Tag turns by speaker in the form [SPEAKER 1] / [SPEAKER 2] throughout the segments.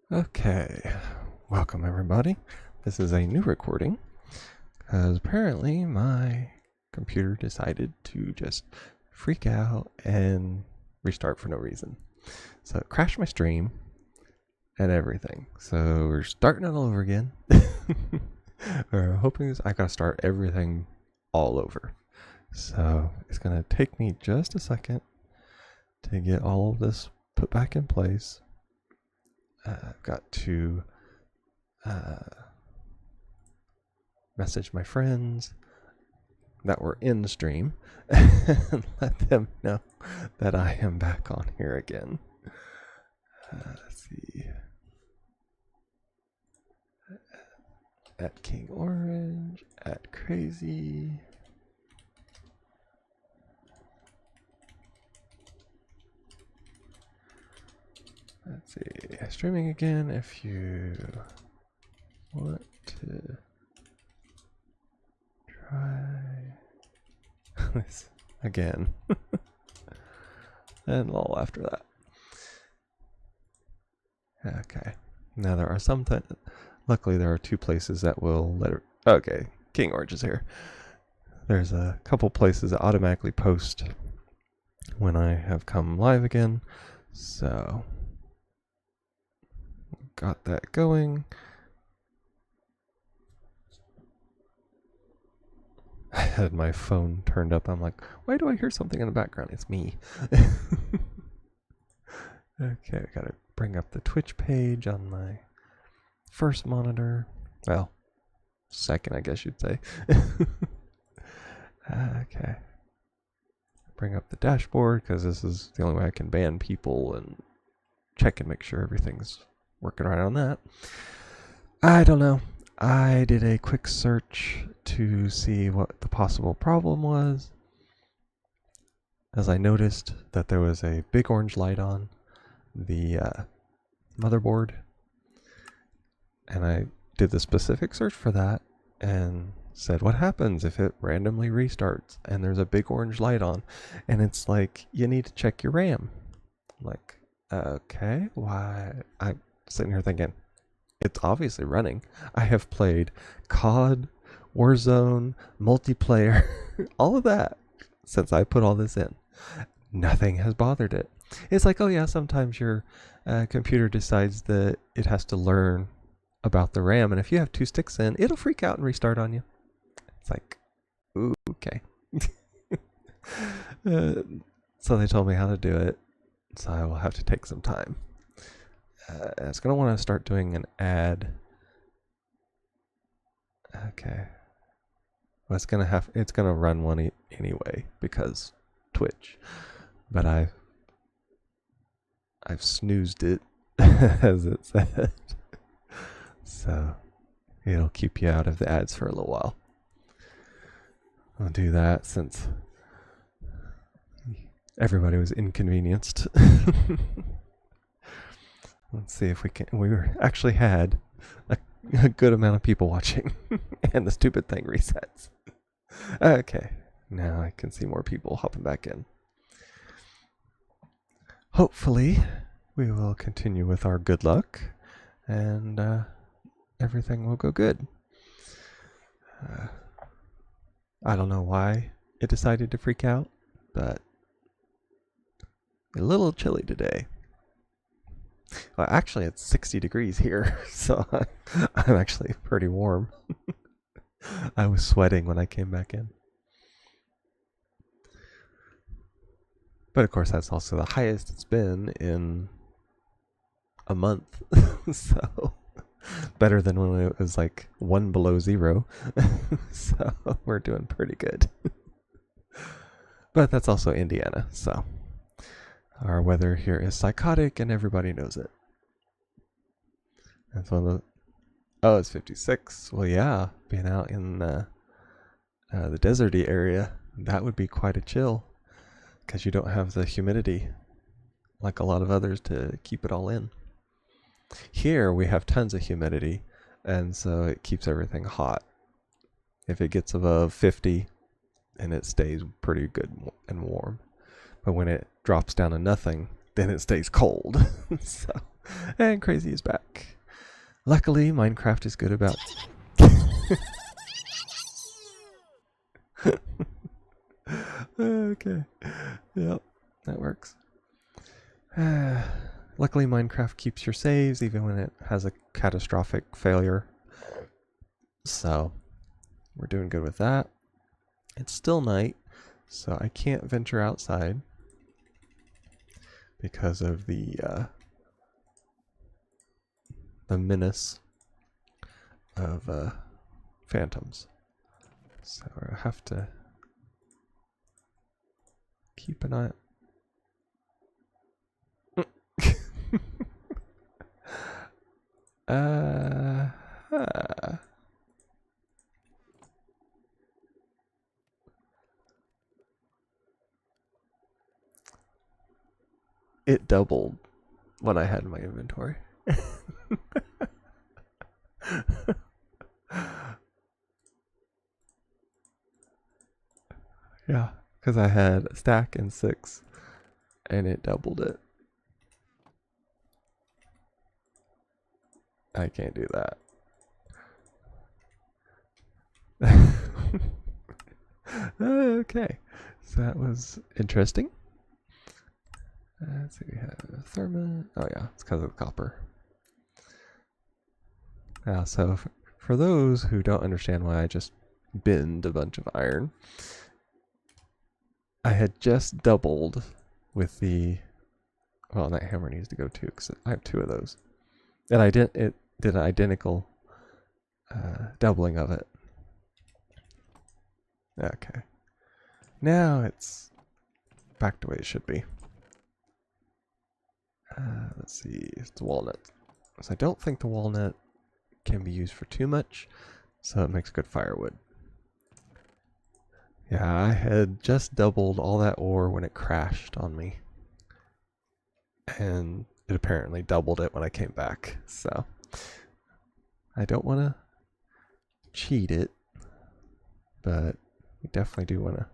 [SPEAKER 1] Okay, welcome everybody. This is a new recording because apparently my computer decided to just freak out and restart for no reason. So it crashed my stream and everything. So we're starting it all over again. We're hoping I gotta start everything all over. So it's gonna take me just a second to get all of this put back in place. I've got to message my friends that were in the stream and let them know that I am back on here again. Let's see. At King Orange, at Crazy. Let's see. Streaming again if you want to try this again. And lol after that. Okay. Now there are some luckily there are two places that will let it. Okay, King Orange is here. There's a couple places that automatically post when I have come live again. So got that going. I had my phone turned up. I'm like, why do I hear something in the background? It's me. Okay, I gotta bring up the Twitch page on my first monitor. Well, second, I guess you'd say. Okay. Bring up the dashboard because this is the only way I can ban people and check and make sure everything's working right on that. I don't know. I did a quick search to see what the possible problem was, as I noticed that there was a big orange light on the motherboard, and I did the specific search for that and said, what happens if it randomly restarts and there's a big orange light on? And it's like, you need to check your RAM. I'm like, okay, why? I'm sitting here thinking, it's obviously running. I have played COD, Warzone, multiplayer, all of that since I put all this in. Nothing has bothered it. It's like, oh yeah, sometimes your computer decides that it has to learn about the RAM, and if you have two sticks in, it'll freak out and restart on you. It's like, ooh, okay. So they told me how to do it, so I will have to take some time. It's going to want to start doing an ad. Okay. Well, it's going to run one anyway because Twitch. But I've snoozed it, as it said. So it'll keep you out of the ads for a little while. I'll do that since everybody was inconvenienced. Let's see if we can. We actually had a good amount of people watching, and the stupid thing resets. Okay, now I can see more people hopping back in. Hopefully, we will continue with our good luck, and everything will go good. I don't know why it decided to freak out, but a little chilly today. Well, actually, it's 60 degrees here, so I'm actually pretty warm. I was sweating when I came back in. But of course, that's also the highest it's been in a month. So better than when it was like 1 below 0. So we're doing pretty good. But that's also Indiana, so our weather here is psychotic and everybody knows it. That's one of the, oh, it's 56. Well, yeah, being out in the deserty area, that would be quite a chill because you don't have the humidity like a lot of others to keep it all in. Here we have tons of humidity, and so it keeps everything hot. If it gets above 50, and it stays pretty good and warm. But when it drops down to nothing, then it stays cold. So And Crazy is back. Luckily, Minecraft is good about... Okay. Yep, that works. Luckily, Minecraft keeps your saves even when it has a catastrophic failure. So, we're doing good with that. It's still night, so I can't venture outside because of the menace of phantoms. So I have to keep an eye. It doubled what I had in my inventory. Yeah, because I had a stack and 6, and it doubled it. I can't do that. Okay, so that was interesting. Let's see, we have thermite. Oh yeah, it's because of the copper. Yeah, so for those who don't understand why I just binned a bunch of iron, I had just doubled with the... Well, that hammer needs to go too, because I have 2 of those. And it did an identical doubling of it. Okay. Now it's back to the way it should be. Let's see, it's walnut. So I don't think the walnut can be used for too much, so it makes good firewood. Yeah, I had just doubled all that ore when it crashed on me. And it apparently doubled it when I came back, so I don't want to cheat it, but you definitely do want to.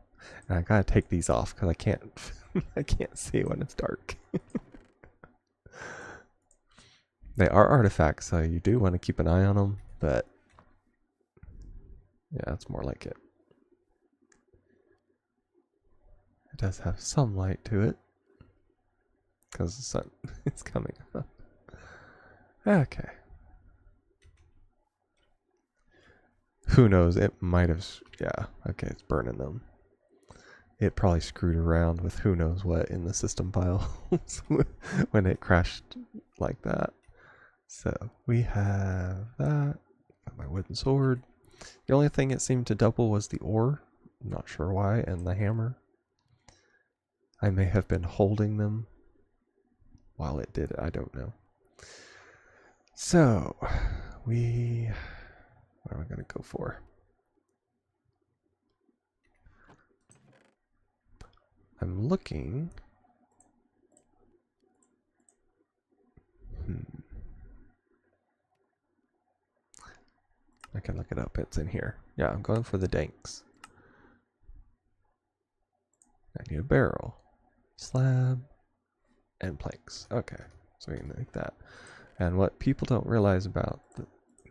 [SPEAKER 1] And I gotta take these off because I can't I can't see when it's dark. They are artifacts, so you do want to keep an eye on them, but yeah, it's more like it. It does have some light to it because the sun is coming up. Okay. Who knows? It might have. Yeah, okay, it's burning them. It probably screwed around with who knows what in the system files when it crashed like that. So we have that. Got my wooden sword. The only thing it seemed to double was the ore. I'm not sure why, and the hammer. I may have been holding them while it did it. I don't know. So what am I going to go for? I'm looking. I can look it up. It's in here. Yeah, I'm going for the danks. I need a barrel, slab, and planks. Okay, so we can make that. And what people don't realize about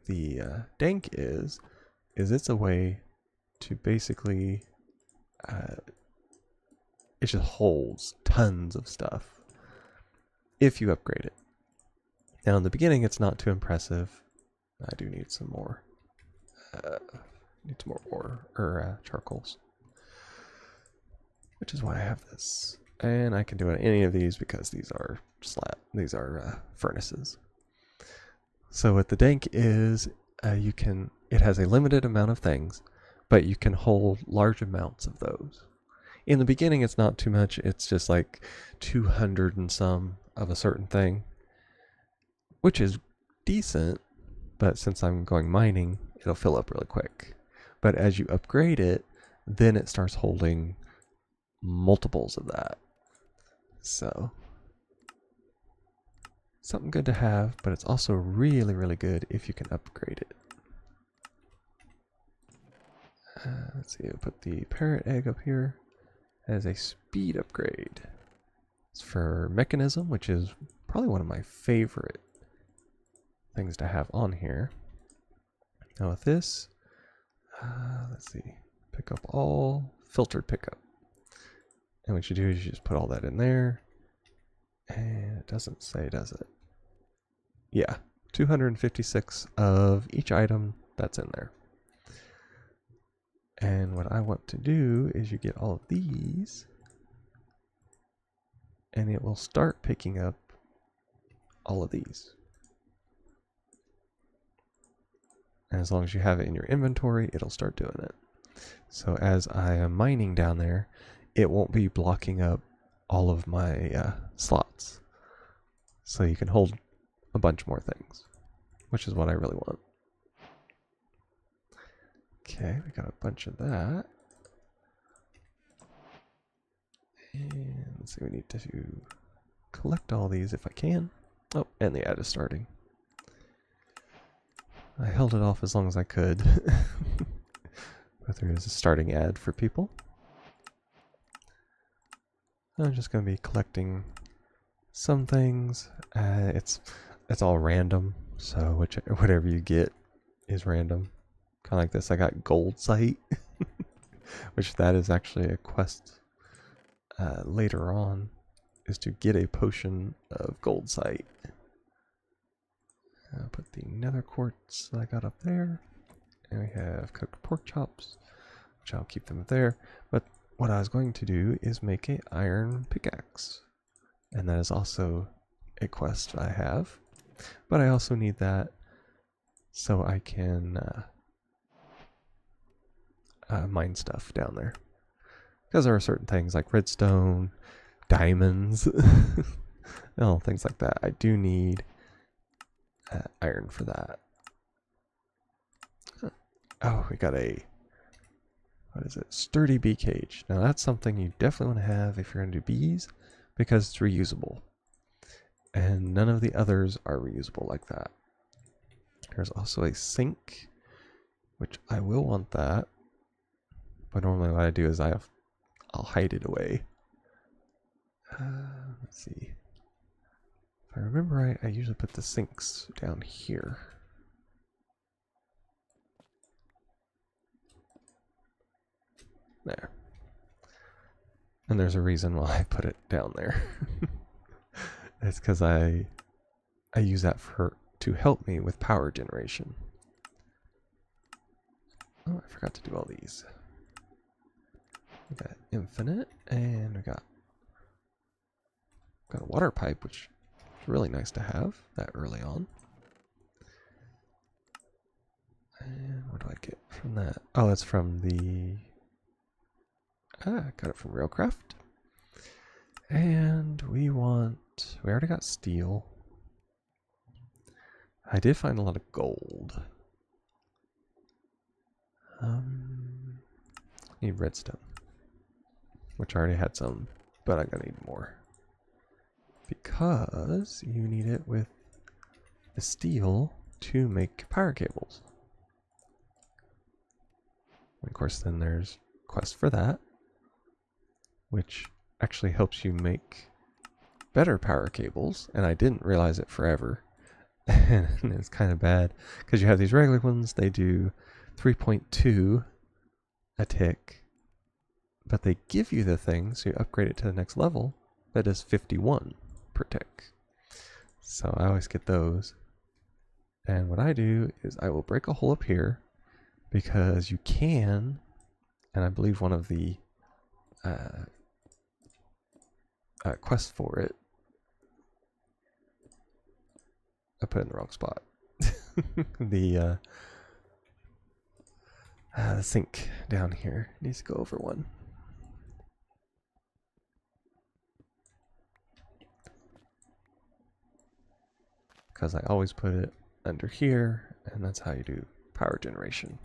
[SPEAKER 1] the dank is it's a way to basically it just holds tons of stuff if you upgrade it. Now in the beginning it's not too impressive. I do need some more ore or charcoals, which is why I have this. And I can do any of these because these are furnaces. So what the dank is, it has a limited amount of things, but you can hold large amounts of those. In the beginning, it's not too much. It's just like 200 and some of a certain thing, which is decent, but since I'm going mining, it'll fill up really quick. But as you upgrade it, then it starts holding multiples of that. So something good to have, but it's also really, really good if you can upgrade it. Let's see, I'll put the parrot egg up here as a speed upgrade. It's for mechanism, which is probably one of my favorite things to have on here. Now with this, let's see, pick up all, filtered pickup. And what you do is you just put all that in there. And it doesn't say, does it? Yeah, 256 of each item that's in there. And what I want to do is you get all of these, and it will start picking up all of these. And as long as you have it in your inventory, it'll start doing it. So as I am mining down there, it won't be blocking up all of my slots. So you can hold a bunch more things, which is what I really want. Okay, we got a bunch of that. And let's see, we need to collect all these if I can. Oh, and the ad is starting. I held it off as long as I could. But there is a starting ad for people. I'm just going to be collecting some things. It's all random, so whatever you get is random. Kind of like this. I got gold sight, which that is actually a quest later on, is to get a potion of gold sight. I'll put the nether quartz that I got up there, and we have cooked pork chops, which I'll keep them up there. But what I was going to do is make an iron pickaxe, and that is also a quest I have. But I also need that so I can mine stuff down there, because there are certain things like redstone, diamonds, things like that. I do need iron for that. Oh, we got a, what is it? Sturdy bee cage. Now that's something you definitely want to have if you're going to do bees, because it's reusable. And none of the others are reusable like that. There's also a sink, which I will want that. But normally what I do is I'll hide it away. Let's see. If I remember right, I usually put the sinks down here. There. And there's a reason why I put it down there. It's because I use that to help me with power generation. Oh, I forgot to do all these. We got infinite, and we got a water pipe, which is really nice to have that early on. And what do I get from that? Oh, that's from the... I got it from Railcraft. And we already got steel. I did find a lot of gold. Need redstone, which I already had some, but I'm gonna need more, because you need it with the steel to make power cables. And of course, then there's quest for that, which actually helps you make better power cables, and I didn't realize it forever. And it's kind of bad because you have these regular ones, they do 3.2 a tick, but they give you the thing, so you upgrade it to the next level, that is 51 per tick. So I always get those. And what I do is I will break a hole up here, because you can, and I believe one of the quests for it, I put it in the wrong spot. The sink down here needs to go over one. Because I always put it under here, and that's how you do power generation.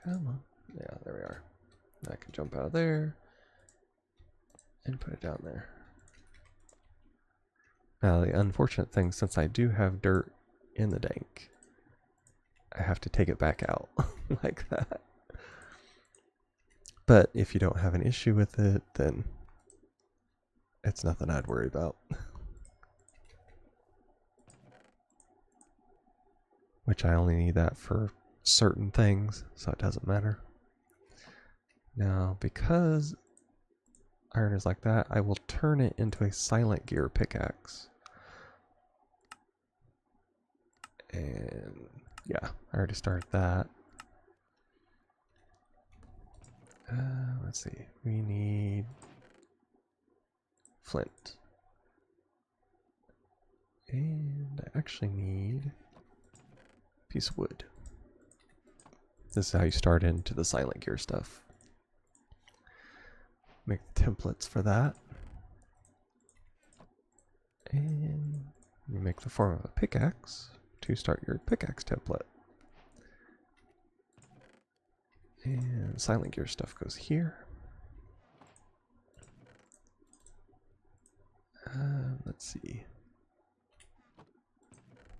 [SPEAKER 1] Come on. Yeah, there we are. I can jump out of there and put it down there. Now, the unfortunate thing, since I do have dirt in the dank, I have to take it back out like that. But if you don't have an issue with it, then It's nothing I'd worry about. Which I only need that for certain things, so it doesn't matter. Now, because iron is like that, I will turn it into a silent gear pickaxe. And yeah, I already started that. Let's see, we need flint. And I actually need a piece of wood. This is how you start into the silent gear stuff. Make the templates for that. And you make the form of a pickaxe to start your pickaxe template. And silent gear stuff goes here. Let's see.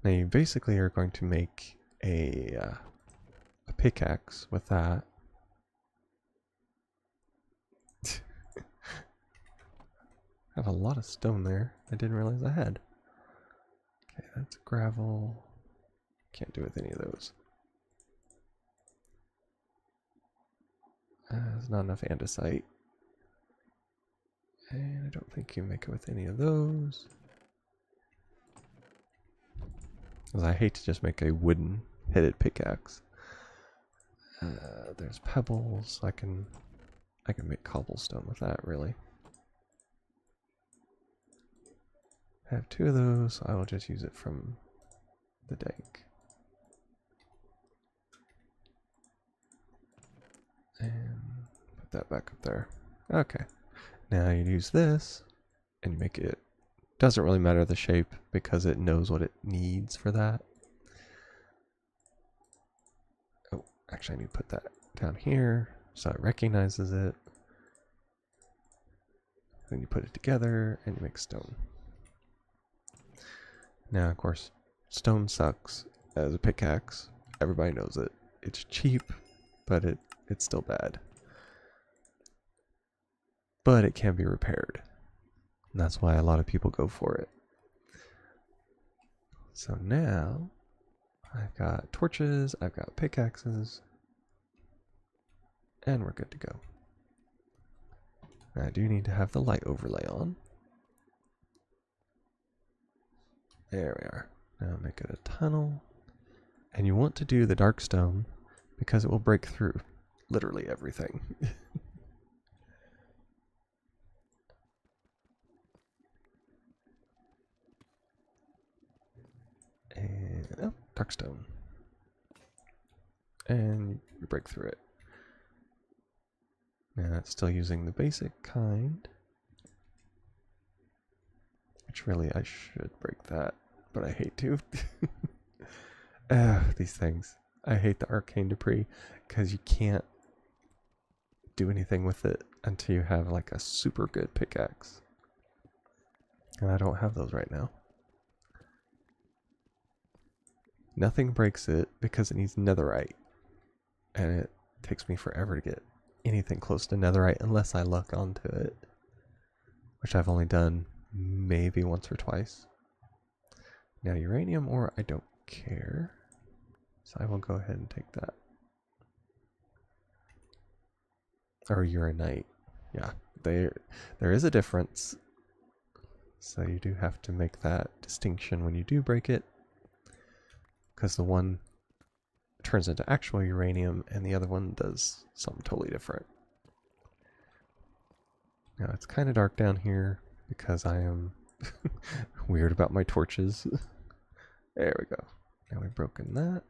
[SPEAKER 1] Now you basically are going to make a pickaxe with that. I have a lot of stone there. I didn't realize I had. Okay, that's gravel. Can't do with any of those. There's not enough andesite. And I don't think you make it with any of those. Because I hate to just make a wooden headed pickaxe. There's pebbles. I can make cobblestone with that, really. I have 2 of those, so I will just use it from the dank. And put that back up there. Okay. Now you use this, and you make it. Doesn't really matter the shape because it knows what it needs for that. Oh, actually I need to put that down here so it recognizes it. Then you put it together and you make stone. Now, of course, stone sucks as a pickaxe. Everybody knows it. It's cheap, but it's still bad. But it can be repaired. And that's why a lot of people go for it. So now, I've got torches, I've got pickaxes, and we're good to go. Now I do need to have the light overlay on. There we are. Now make it a tunnel. And you want to do the dark stone because it will break through literally everything. And oh, dark stone. And you break through it. Now it's still using the basic kind. Which really I should break that, but I hate to. These things. I hate the arcane debris because you can't do anything with it until you have like a super good pickaxe. And I don't have those right now. Nothing breaks it because it needs netherite. And it takes me forever to get anything close to netherite unless I luck onto it. Which I've only done maybe once or twice. Now uranium ore, I don't care. So I will go ahead and take that. Or uranite. Yeah, there is a difference. So you do have to make that distinction when you do break it. Because the one turns into actual uranium and the other one does something totally different. Now it's kind of dark down here because I am weird about my torches. There we go. Now we've broken that.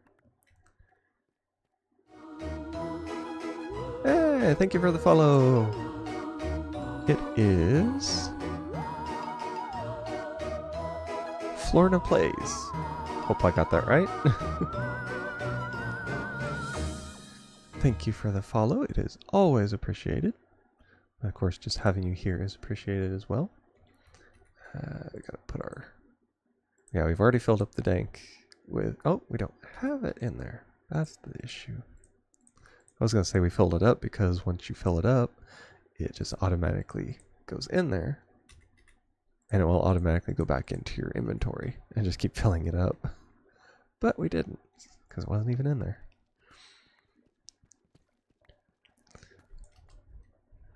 [SPEAKER 1] Hey, thank you for the follow. It is Florna Plays. Hope I got that right. Thank you for the follow. It is always appreciated. Of course, just having you here is appreciated as well. We gotta put our... Yeah, we've already filled up the dank with... Oh, we don't have it in there. That's the issue. I was gonna say we filled it up because once you fill it up, it just automatically goes in there. and it will automatically go back into your inventory and just keep filling it up. But we didn't, because it wasn't even in there.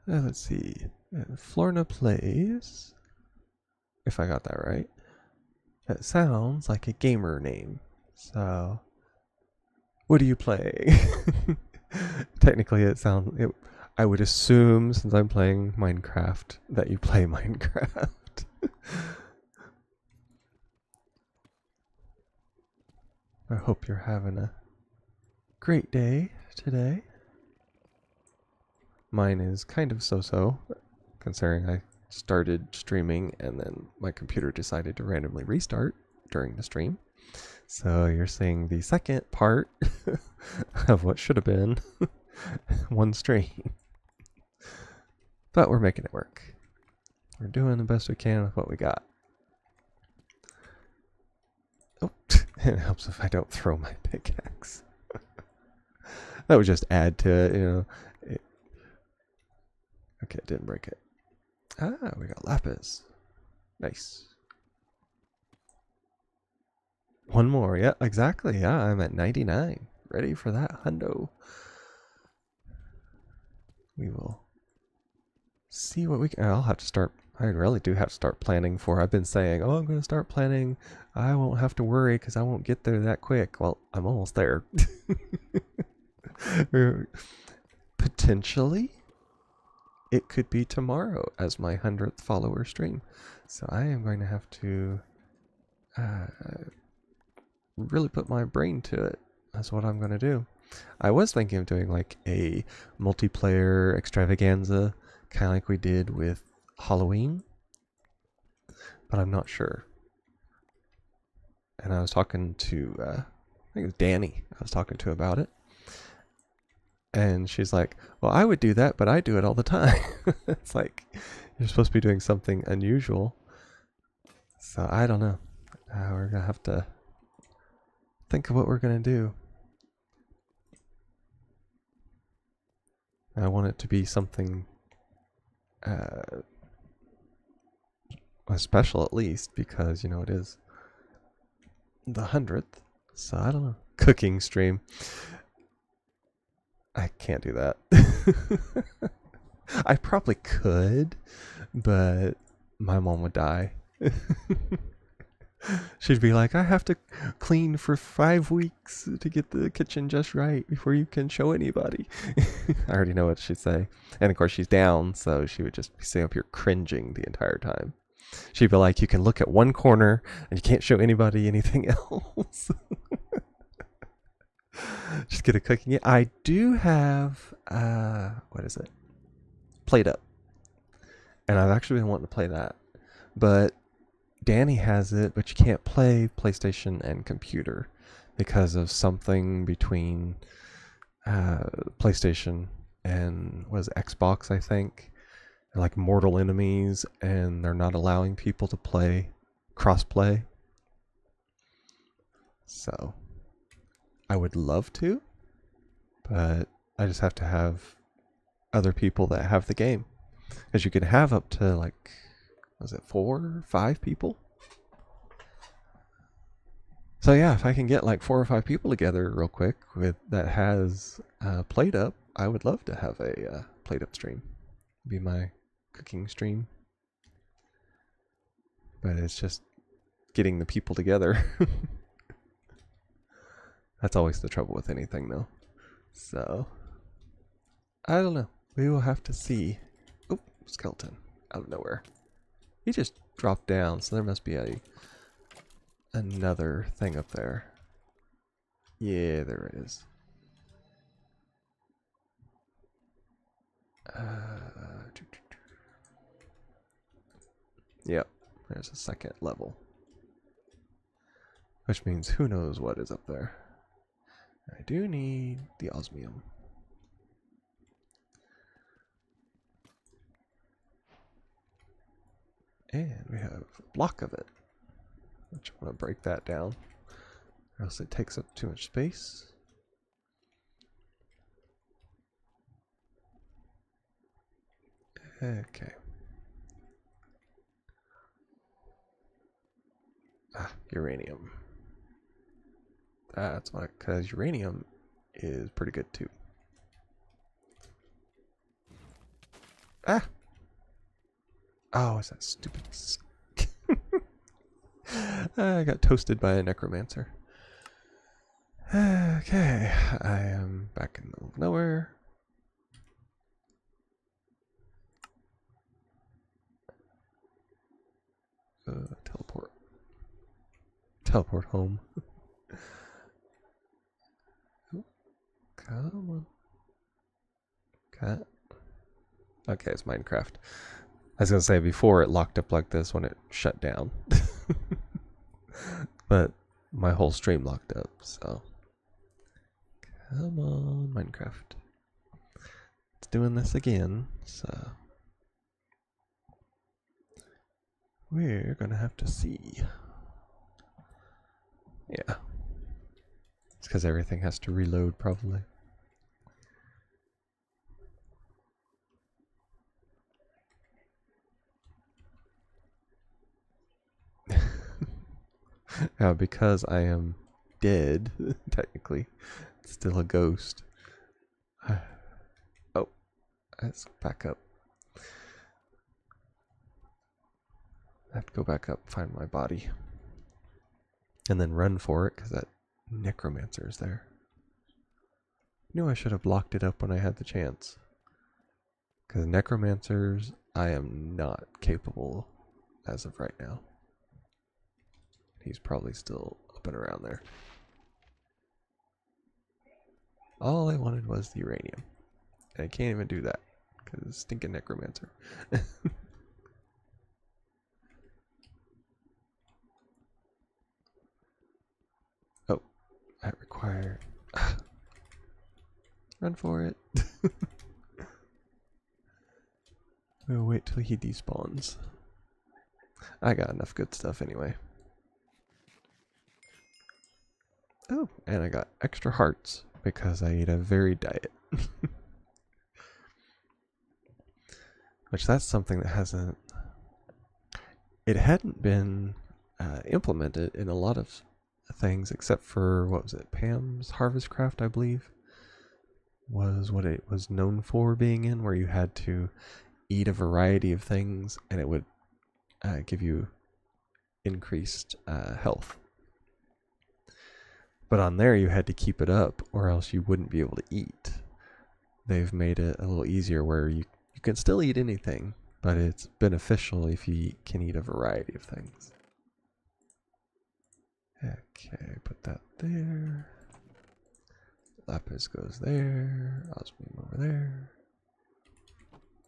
[SPEAKER 1] Let's see. Florna plays, if I got that right. It sounds like a gamer name. So, what are you playing? Technically, I would assume, since I'm playing Minecraft, that you play Minecraft. I hope you're having a great day today. Mine is kind of so-so, considering I started streaming and then my computer decided to randomly restart during the stream. So you're seeing the second part of what should have been one stream. But we're making it work. We're doing the best we can with what we got. Oh, it helps if I don't throw my pickaxe. That would just add to it, you know. Okay, it didn't break it. Ah, we got lapis. Nice. One more, yeah, exactly. Yeah, I'm at 99. Ready for that hundo. We will see what we can. I'll have to start. I really do have to start planning for. I've been saying, oh, I'm going to start planning. I won't have to worry because I won't get there that quick. Well, I'm almost there. Potentially, it could be tomorrow as my 100th follower stream. So I am going to have to really put my brain to it. That's what I'm going to do. I was thinking of doing like a multiplayer extravaganza, kind of like we did with Halloween, but I'm not sure. And I was talking to, I think it was Danny, I was talking to about it. And she's like, well, I would do that, but I do it all the time. It's like, you're supposed to be doing something unusual. So I don't know. We're going to have to think of what we're going to do. I want it to be something special at least, because, you know, it is the 100th. So I don't know. Cooking stream. I can't do that. I probably could, but my mom would die. She'd be like, I have to clean for 5 weeks to get the kitchen just right before you can show anybody. I already know what she'd say. And of course, she's down, so she would just be sitting up here cringing the entire time. She'd be like, you can look at one corner and you can't show anybody anything else. Just get a cooking. I do have, what is it? Played Up. And I've actually been wanting to play that. But Danny has it, but you can't play PlayStation and computer because of something between PlayStation and Xbox, I think. They're like mortal enemies, and they're not allowing people to play cross-play. So I would love to, but I just have to have other people that have the game. Because you can have up to like, was it 4 or 5 people? So yeah, if I can get like 4 or 5 people together real quick with that has Played Up, I would love to have a Played Up stream. It'd be my cooking stream. But it's just getting the people together. That's always the trouble with anything though. So I don't know. We will have to see. Oh, skeleton out of nowhere. He just dropped down, so there must be another thing up there. Yeah, there it is. Yep, there's a second level. Which means who knows what is up there. I do need the osmium. And we have a block of it. Which I want to break that down, or else it takes up too much space. Okay. uranium. That's why, because uranium is pretty good too. Ah! Oh, is that stupid? I got toasted by a necromancer. Okay, I am back in the middle of nowhere. Teleport. Teleport home. Come on. Cat. Okay, it's Minecraft. I was going to say before it locked up like this when it shut down. But my whole stream locked up, so. Come on, Minecraft. It's doing this again, so. We're going to have to see. Yeah. It's because everything has to reload, probably. Because I am dead, technically. It's still a ghost. Oh, let's back up. I have to go back up, find my body. And then run for it, because that necromancer is there. Knew I should have blocked it up when I had the chance. Because necromancers, I am not capable as of right now. He's probably still up and around there. All I wanted was the uranium. And I can't even do that. Because it's stinking necromancer. Oh, that required... Run for it. We'll wait till he despawns. I got enough good stuff anyway. Oh, and I got extra hearts because I eat a varied diet. Which that's something that hasn't... It hadn't been implemented in a lot of things except for, what was it, Pam's Harvest Craft, I believe, was what it was known for being in, where you had to eat a variety of things and it would give you increased health. But on there you had to keep it up or else you wouldn't be able to eat. They've made it a little easier where you can still eat anything, but it's beneficial if you can eat a variety of things. Okay, put that there. Lapis goes there. Osmium over there.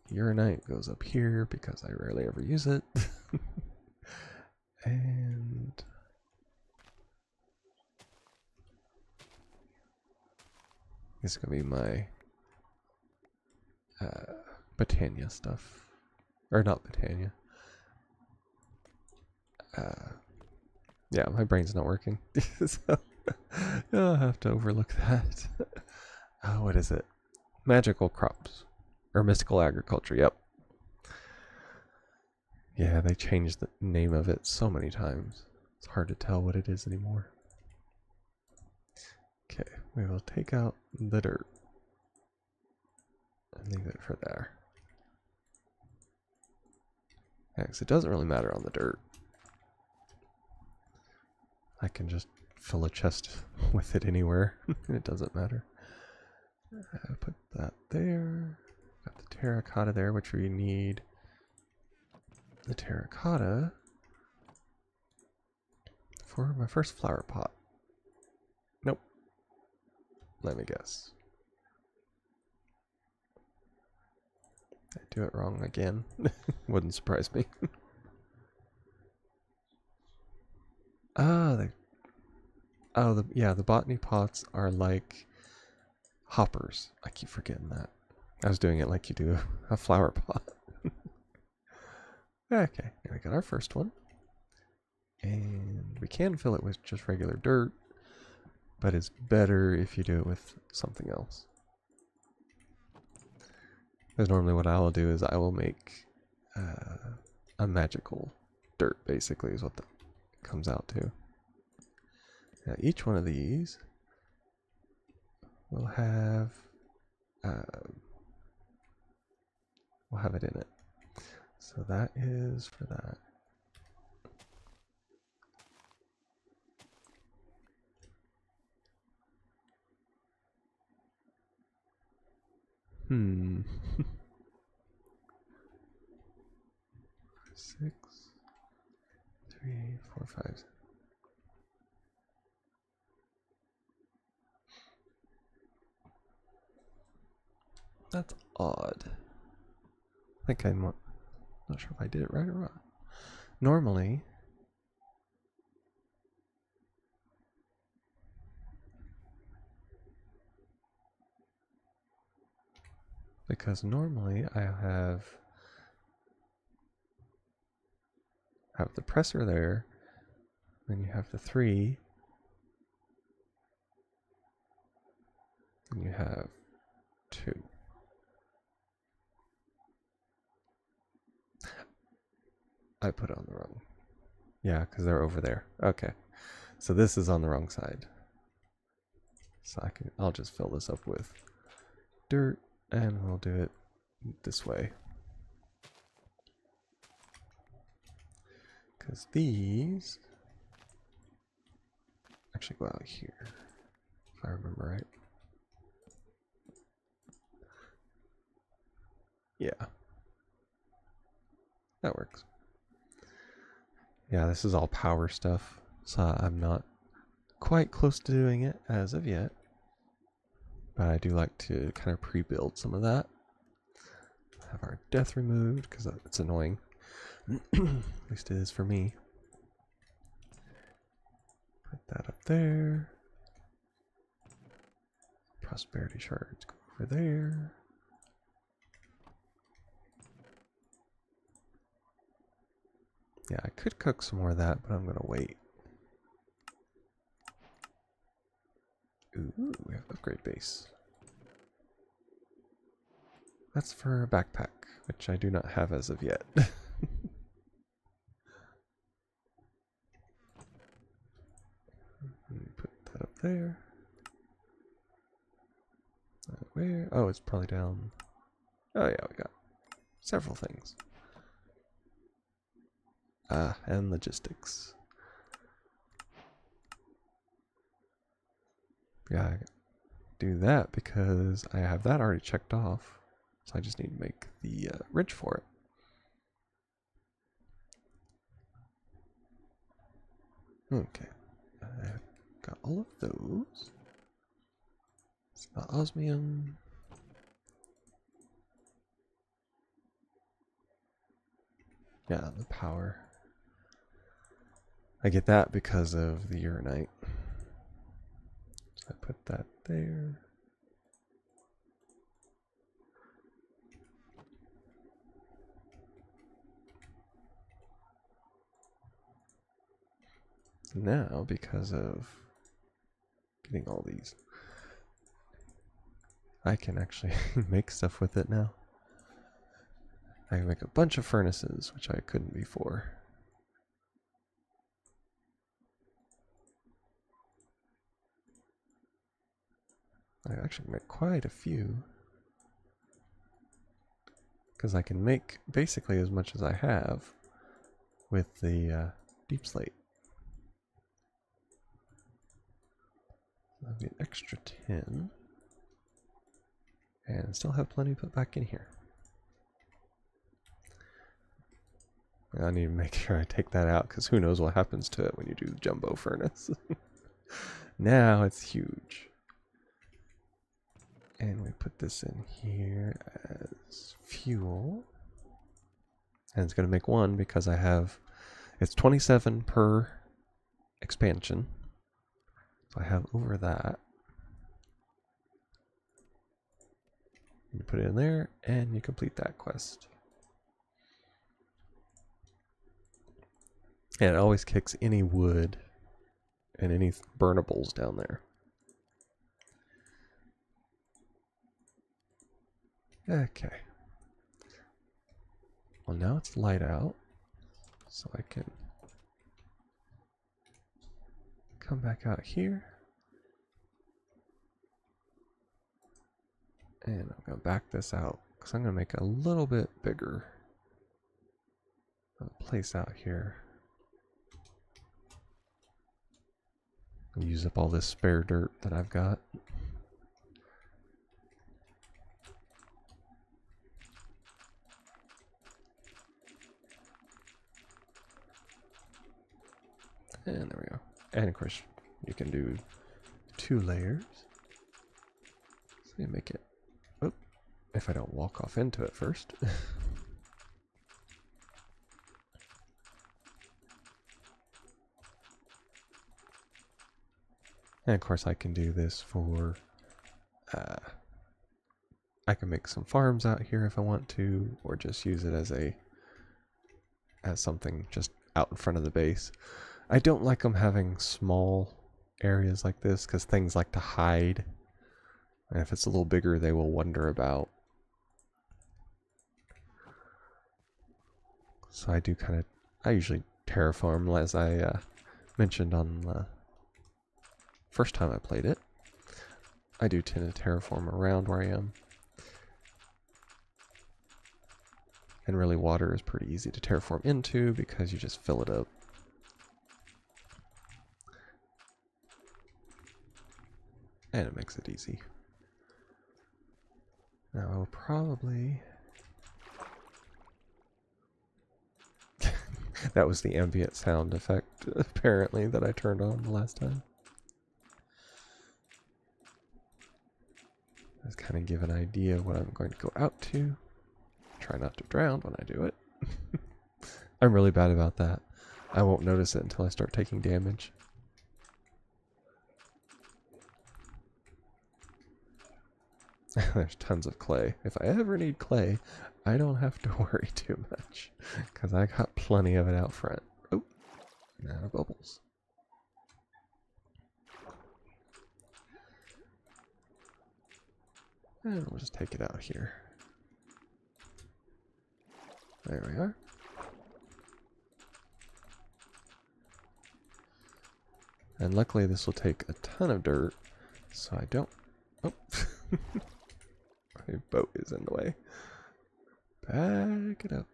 [SPEAKER 1] Uranite goes up here because I rarely ever use it. And this is going to be my Botania stuff. Or not Botania. Yeah, my brain's not working. So I'll have to overlook that. Oh, what is it? Magical crops. Or mystical agriculture, yep. Yeah, they changed the name of it so many times. It's hard to tell what it is anymore. Okay, we will take out the dirt. And leave it for there. Yeah, 'cause it doesn't really matter on the dirt. I can just fill a chest with it anywhere. It doesn't matter. Put that there. Got the terracotta there, which we need the terracotta for my first flower pot. Nope. Let me guess. I do it wrong again. Wouldn't surprise me. Yeah, the botany pots are like hoppers. I keep forgetting that. I was doing it like you do a flower pot. Okay, here we got our first one. And we can fill it with just regular dirt, but it's better if you do it with something else. Because normally what I will do is I will make a magical dirt, basically, is what that comes out to. Now each one of these will have it in it. So that is for that. Six, 3, 4, 5. That's odd. I think I'm not sure if I did it right or wrong. Normally, because normally I have the presser there, then you have the 3, and you have 2. I put it on the wrong. Yeah, because they're over there. Okay, so this is on the wrong side. So I'll just fill this up with dirt, and we'll do it this way. Because these actually go out here, if I remember right. Yeah. That works. Yeah, this is all power stuff, so I'm not quite close to doing it as of yet. But I do like to kind of pre-build some of that. Have our death removed, because it's annoying. At least it is for me. Put that up there. Prosperity shards go over there. Yeah, I could cook some more of that, but I'm going to wait. Ooh, we have upgrade base. That's for a backpack, which I do not have as of yet. Put that up there. Where? Oh, it's probably down. Oh yeah, we got several things. And logistics. Yeah, I do that because I have that already checked off. So I just need to make the ridge for it. Okay, I've got all of those. It's the osmium. Yeah, the power. I get that because of the uranite. So I put that there. Now, because of getting all these, I can actually make stuff with it now. I can make a bunch of furnaces, which I couldn't before. I actually make quite a few, because I can make basically as much as I have with the deep slate. That'll be an extra 10. And still have plenty put back in here. I need to make sure I take that out, because who knows what happens to it when you do the jumbo furnace. Now it's huge. And we put this in here as fuel. And it's going to make 1 because I have, it's 27 per expansion. So I have over that. You put it in there and you complete that quest. And it always kicks any wood and any burnables down there. Okay. Well, now it's light out, so I can come back out here. And I'm going to back this out because I'm going to make it a little bit bigger of a place out here. Use up all this spare dirt that I've got. And there we go. And of course, you can do 2 layers. So you make it, oh, if I don't walk off into it first. And of course I can do this for, I can make some farms out here if I want to, or just use it as something just out in front of the base. I don't like them having small areas like this because things like to hide. And if it's a little bigger, they will wander about. So I do kind of, I usually terraform, as I mentioned on the first time I played it. I do tend to terraform around where I am. And really water is pretty easy to terraform into because you just fill it up. And it makes it easy. Now I'll probably... That was the ambient sound effect, apparently, that I turned on the last time. Just kind of give an idea of what I'm going to go out to. Try not to drown when I do it. I'm really bad about that. I won't notice it until I start taking damage. There's tons of clay. If I ever need clay, I don't have to worry too much, because I got plenty of it out front. Oh, now bubbles. And we'll just take it out here. There we are. And luckily this will take a ton of dirt, so I don't... Oh. My boat is in the way. Back it up.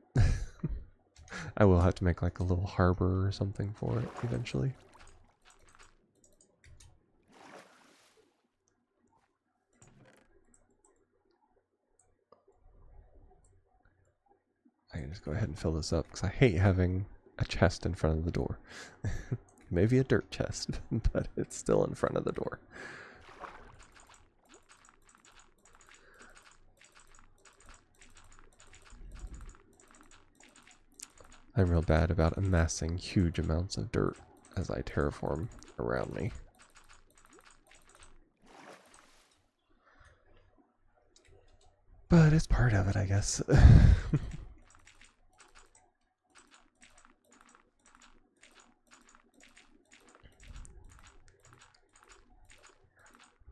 [SPEAKER 1] I will have to make like a little harbor or something for it eventually. I can just go ahead and fill this up because I hate having a chest in front of the door. Maybe a dirt chest, but it's still in front of the door. I'm real bad about amassing huge amounts of dirt as I terraform around me. But it's part of it, I guess.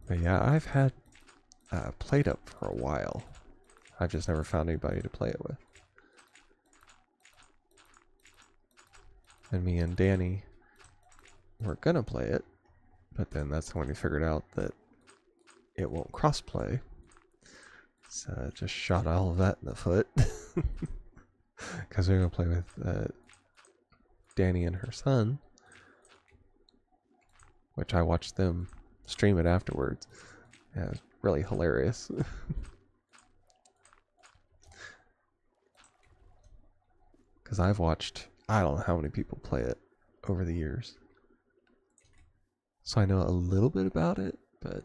[SPEAKER 1] But yeah, I've had played up for a while. I've just never found anybody to play it with. And me and Danny were gonna play it, but then that's when we figured out that it won't crossplay. So it just shot all of that in the foot. Because we were gonna play with Danny and her son, which I watched them stream it afterwards. Yeah, it was really hilarious. Because I've watched, I don't know how many people play it over the years. So I know a little bit about it, but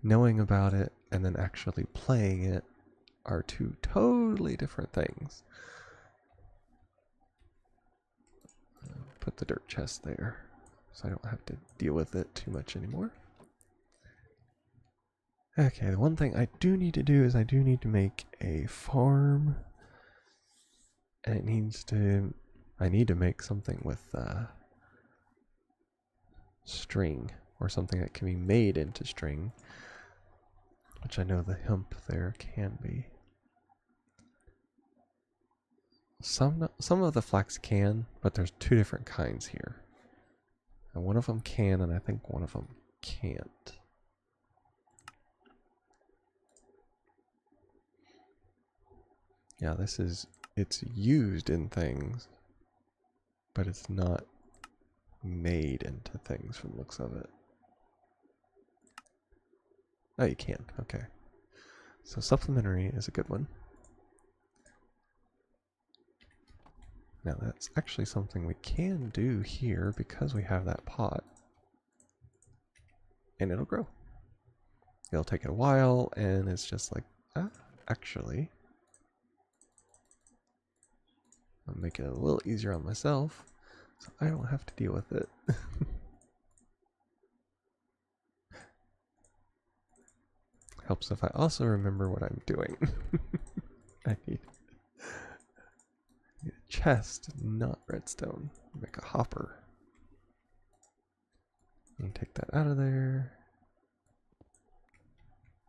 [SPEAKER 1] knowing about it and then actually playing it are two totally different things. Put the dirt chest there so I don't have to deal with it too much anymore. Okay, the one thing I do need to do is I do need to make a farm. And it needs to, I need to make something with string, or something that can be made into string, which I know the hemp there can be. Some of the flax can, but there's two different kinds here. And one of them can, and I think one of them can't. Yeah, it's used in things, but it's not made into things from the looks of it. Oh, you can. Okay. So supplementary is a good one. Now that's actually something we can do here because we have that pot. And it'll grow. It'll take it a while, and it's just like, actually, I'll make it a little easier on myself, so I don't have to deal with it. Helps if I also remember what I'm doing. I need a chest, not redstone. Make a hopper. And take that out of there.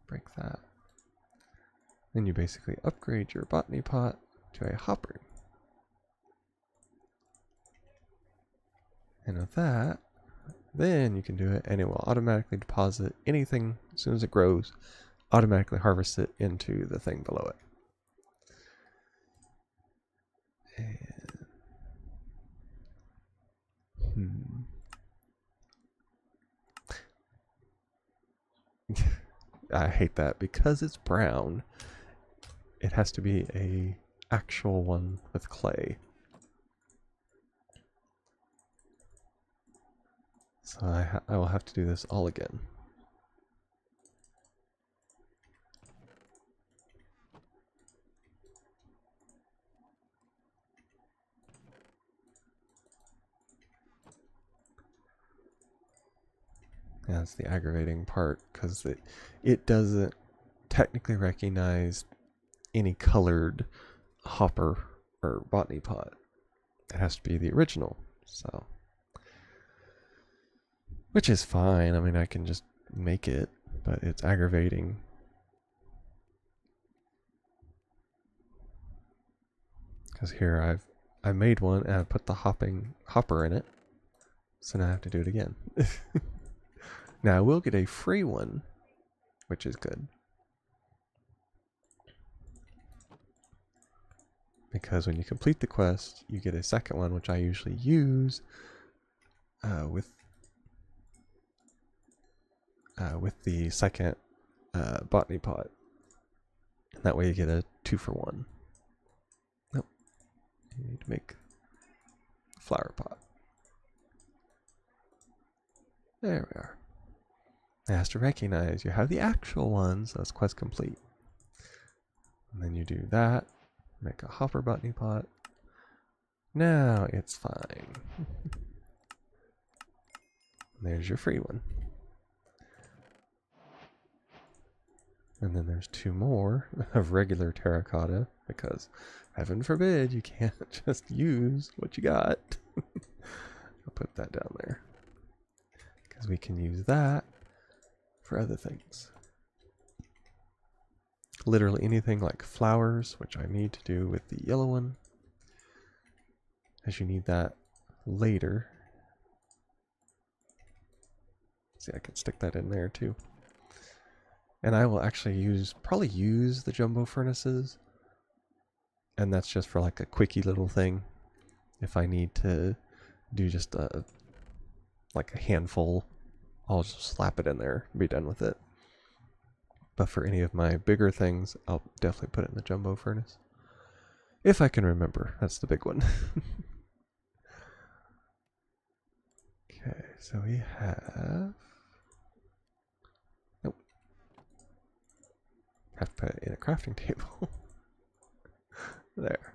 [SPEAKER 1] Break that. Then you basically upgrade your botany pot to a hopper. And with that, then you can do it, and it will automatically deposit anything as soon as it grows, automatically harvest it into the thing below it. And I hate that because it's brown. It has to be a actual one with clay. So I will have to do this all again. Yeah, that's the aggravating part, because it doesn't technically recognize any colored hopper or botany pot. It has to be the original, so. Which is fine, I mean I can just make it, but it's aggravating. Because here I made one and I put the hopper in it, so now I have to do it again. Now I will get a free one, which is good. Because when you complete the quest, you get a second one, which I usually use with the second botany pot. And that way you get a 2-for-1. Nope. You need to make a flower pot. There we are. It has to recognize you have the actual one, so it's quest complete. And then you do that. Make a hopper botany pot. Now it's fine. There's your free one. And then there's 2 more of regular terracotta, because heaven forbid you can't just use what you got. I'll put that down there, because we can use that for other things. Literally anything like flowers, which I need to do with the yellow one, as you need that later. See, I can stick that in there too. And I will actually probably use the jumbo furnaces, and that's just for like a quickie little thing. If I need to do just like a handful, I'll just slap it in there and be done with it. But for any of my bigger things, I'll definitely put it in the jumbo furnace. If I can remember, that's the big one. Okay, so we have... Nope. Have to put it in a crafting table. There.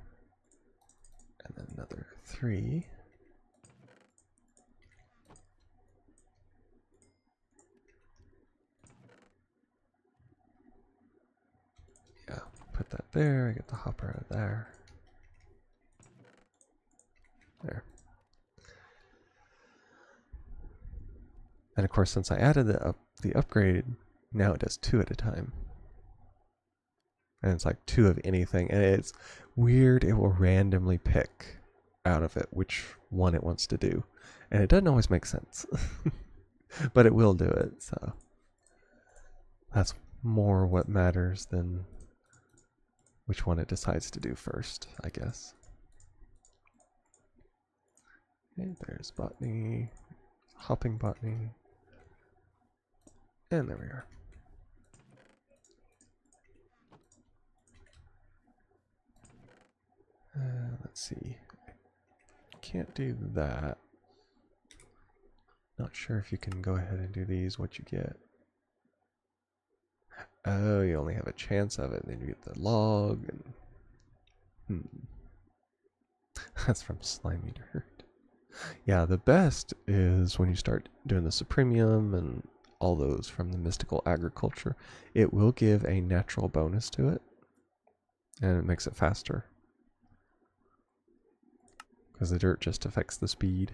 [SPEAKER 1] And then another 3. Yeah, put that there, I get the hopper out of there. There. And of course, since I added the upgrade, now it does 2 at a time. And it's like 2 of anything, and it's weird, it will randomly pick out of it which one it wants to do. And it doesn't always make sense. But it will do it, so that's more what matters than which one it decides to do first, I guess. Okay, there's botany, hopping botany, and there we are. Let's see. Can't do that. Not sure if you can go ahead and do these, what you get. Oh, you only have a chance of it, and then you get the log. And that's from Slimy Dirt. Yeah, the best is when you start doing the Supremium and all those from the Mystical Agriculture. It will give a natural bonus to it, and it makes it faster. Because the dirt just affects the speed.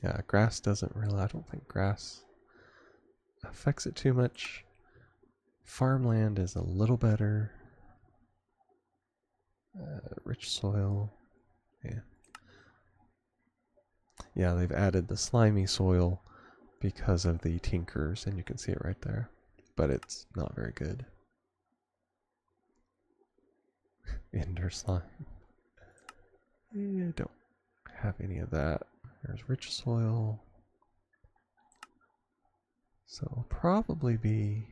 [SPEAKER 1] Yeah, grass doesn't really, I don't think grass affects it too much. Farmland is a little better. Rich soil. Yeah. Yeah, they've added the slimy soil because of the tinkers, and you can see it right there. But it's not very good. Ender slime. I don't have any of that. There's rich soil. So it'll probably be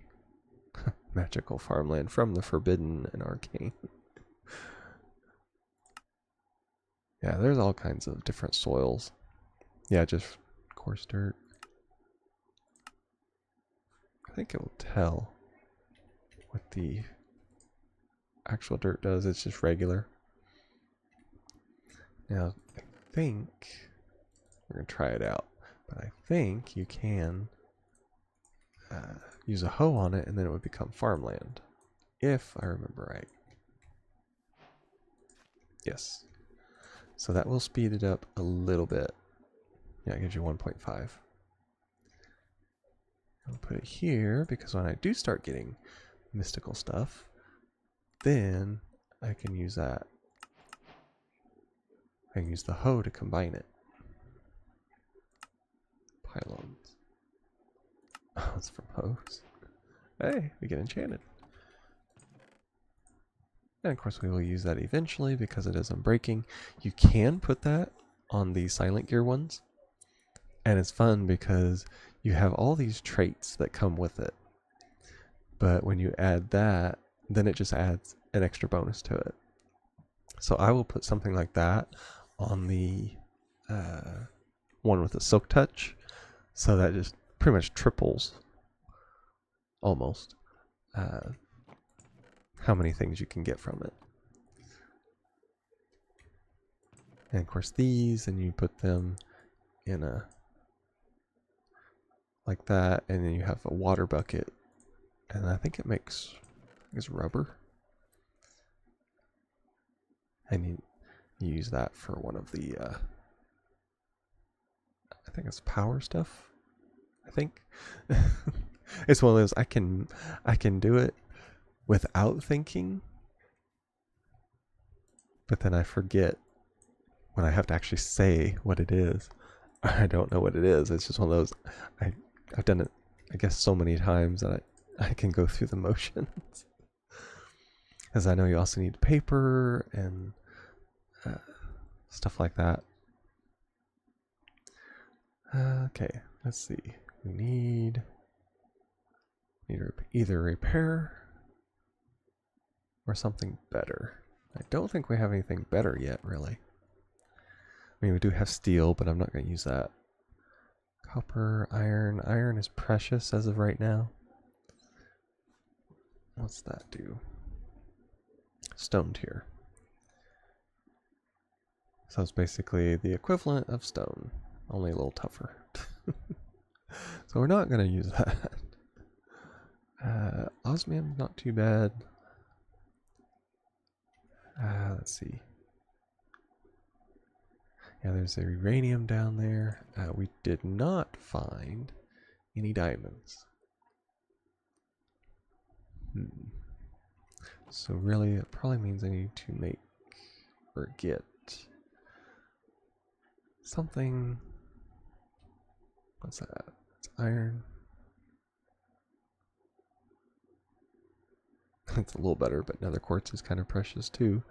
[SPEAKER 1] magical farmland from the forbidden and arcane. Yeah, there's all kinds of different soils. Yeah, just coarse dirt. I think it will tell what the actual dirt does. It's just regular. Now, I think we're going to try it out, but I think you can use a hoe on it and then it would become farmland, if I remember right. Yes. So that will speed it up a little bit. Yeah, it gives you 1.5. I'll put it here because when I do start getting mystical stuff, then I can use that. I can use the hoe to combine it. Pylons. Oh, it's from hoes. Hey, we get enchanted. And of course we will use that eventually because it is unbreaking. You can put that on the Silent Gear ones. And it's fun because you have all these traits that come with it. But when you add that, then it just adds an extra bonus to it. So I will put something like that on the one with the Silk Touch. So that just pretty much triples, almost, how many things you can get from it. And of course these, and you put them in a, like that, and then you have a water bucket. And I think it makes, it's rubber. And you use that for one of the, I think it's power stuff. I think. It's one of those, I can do it without thinking, but then I forget when I have to actually say what it is. I don't know what it is. It's just one of those, I've done it, I guess, so many times that I can go through the motions. Because I know you also need paper and stuff like that. Okay, let's see. We need either repair or something better. I don't think we have anything better yet, really. I mean, we do have steel, but I'm not going to use that. Copper, iron. Iron is precious as of right now. What's that do? Stone tier. So it's basically the equivalent of stone, only a little tougher. So we're not going to use that. Osmium, not too bad. Let's see. Yeah, there's a uranium down there. We did not find any diamonds. So really, it probably means I need to make or get something. What's that? It's iron. It's a little better, but nether quartz is kind of precious too.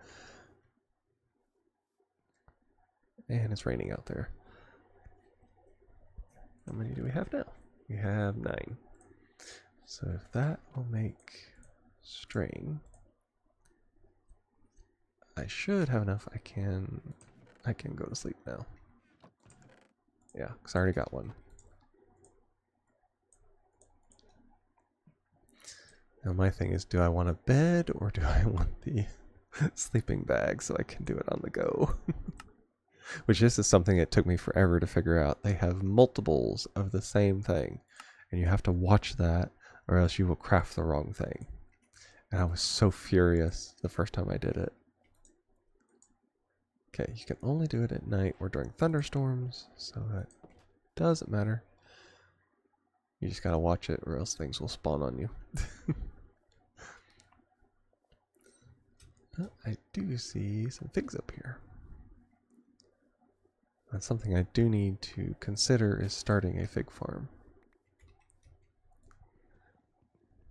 [SPEAKER 1] And it's raining out there. How many do we have now? We have 9. So if that will make string, I should have enough. I can go to sleep now. Yeah, because I already got one. Now my thing is, do I want a bed or do I want the sleeping bag so I can do it on the go? Which this is something that took me forever to figure out. They have multiples of the same thing, and you have to watch that or else you will craft the wrong thing. And I was so furious the first time I did it. Okay, you can only do it at night or during thunderstorms, so that doesn't matter. You just gotta watch it or else things will spawn on you. I do see some figs up here. That's something I do need to consider, is starting a fig farm.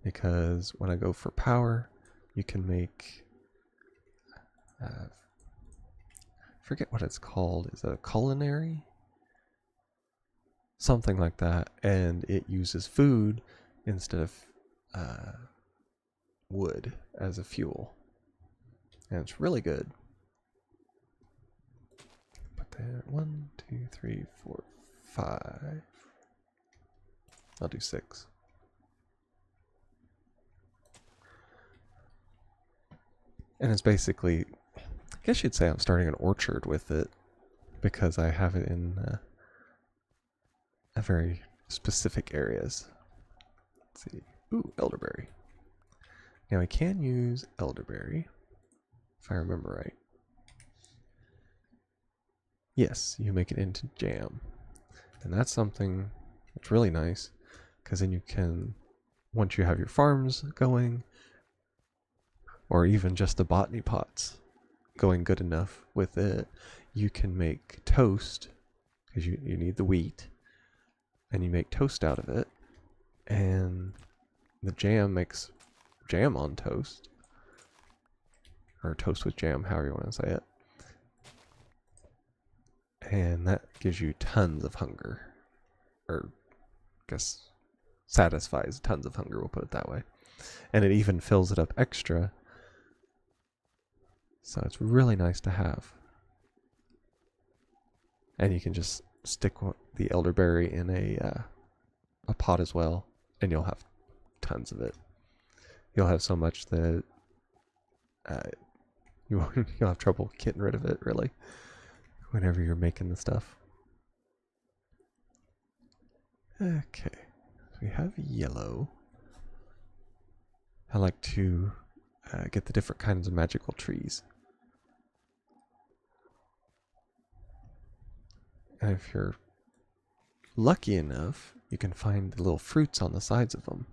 [SPEAKER 1] Because when I go for power, you can make, forget what it's called, is it a culinary? Something like that, and it uses food instead of wood as a fuel. And it's really good. But there, 1, 2, 3, 4, 5. I'll do 6. And it's basically, I guess you'd say I'm starting an orchard with it, because I have it in a very specific areas. Let's see. Ooh, elderberry. Now I can use elderberry, if I remember right. Yes, you make it into jam. And that's something that's really nice, because then you can, once you have your farms going, or even just the botany pots going good enough with it, you can make toast, because you need the wheat, and you make toast out of it, and the jam makes jam on toast, or toast with jam, however you want to say it. And that gives you tons of hunger, or I guess satisfies tons of hunger, we'll put it that way. And it even fills it up extra, so it's really nice to have. And you can just stick the elderberry in a pot as well, and you'll have tons of it. You'll have so much that you'll have trouble getting rid of it, really, whenever you're making the stuff. Okay, so we have yellow. I like to get the different kinds of magical trees. And if you're lucky enough, you can find the little fruits on the sides of them,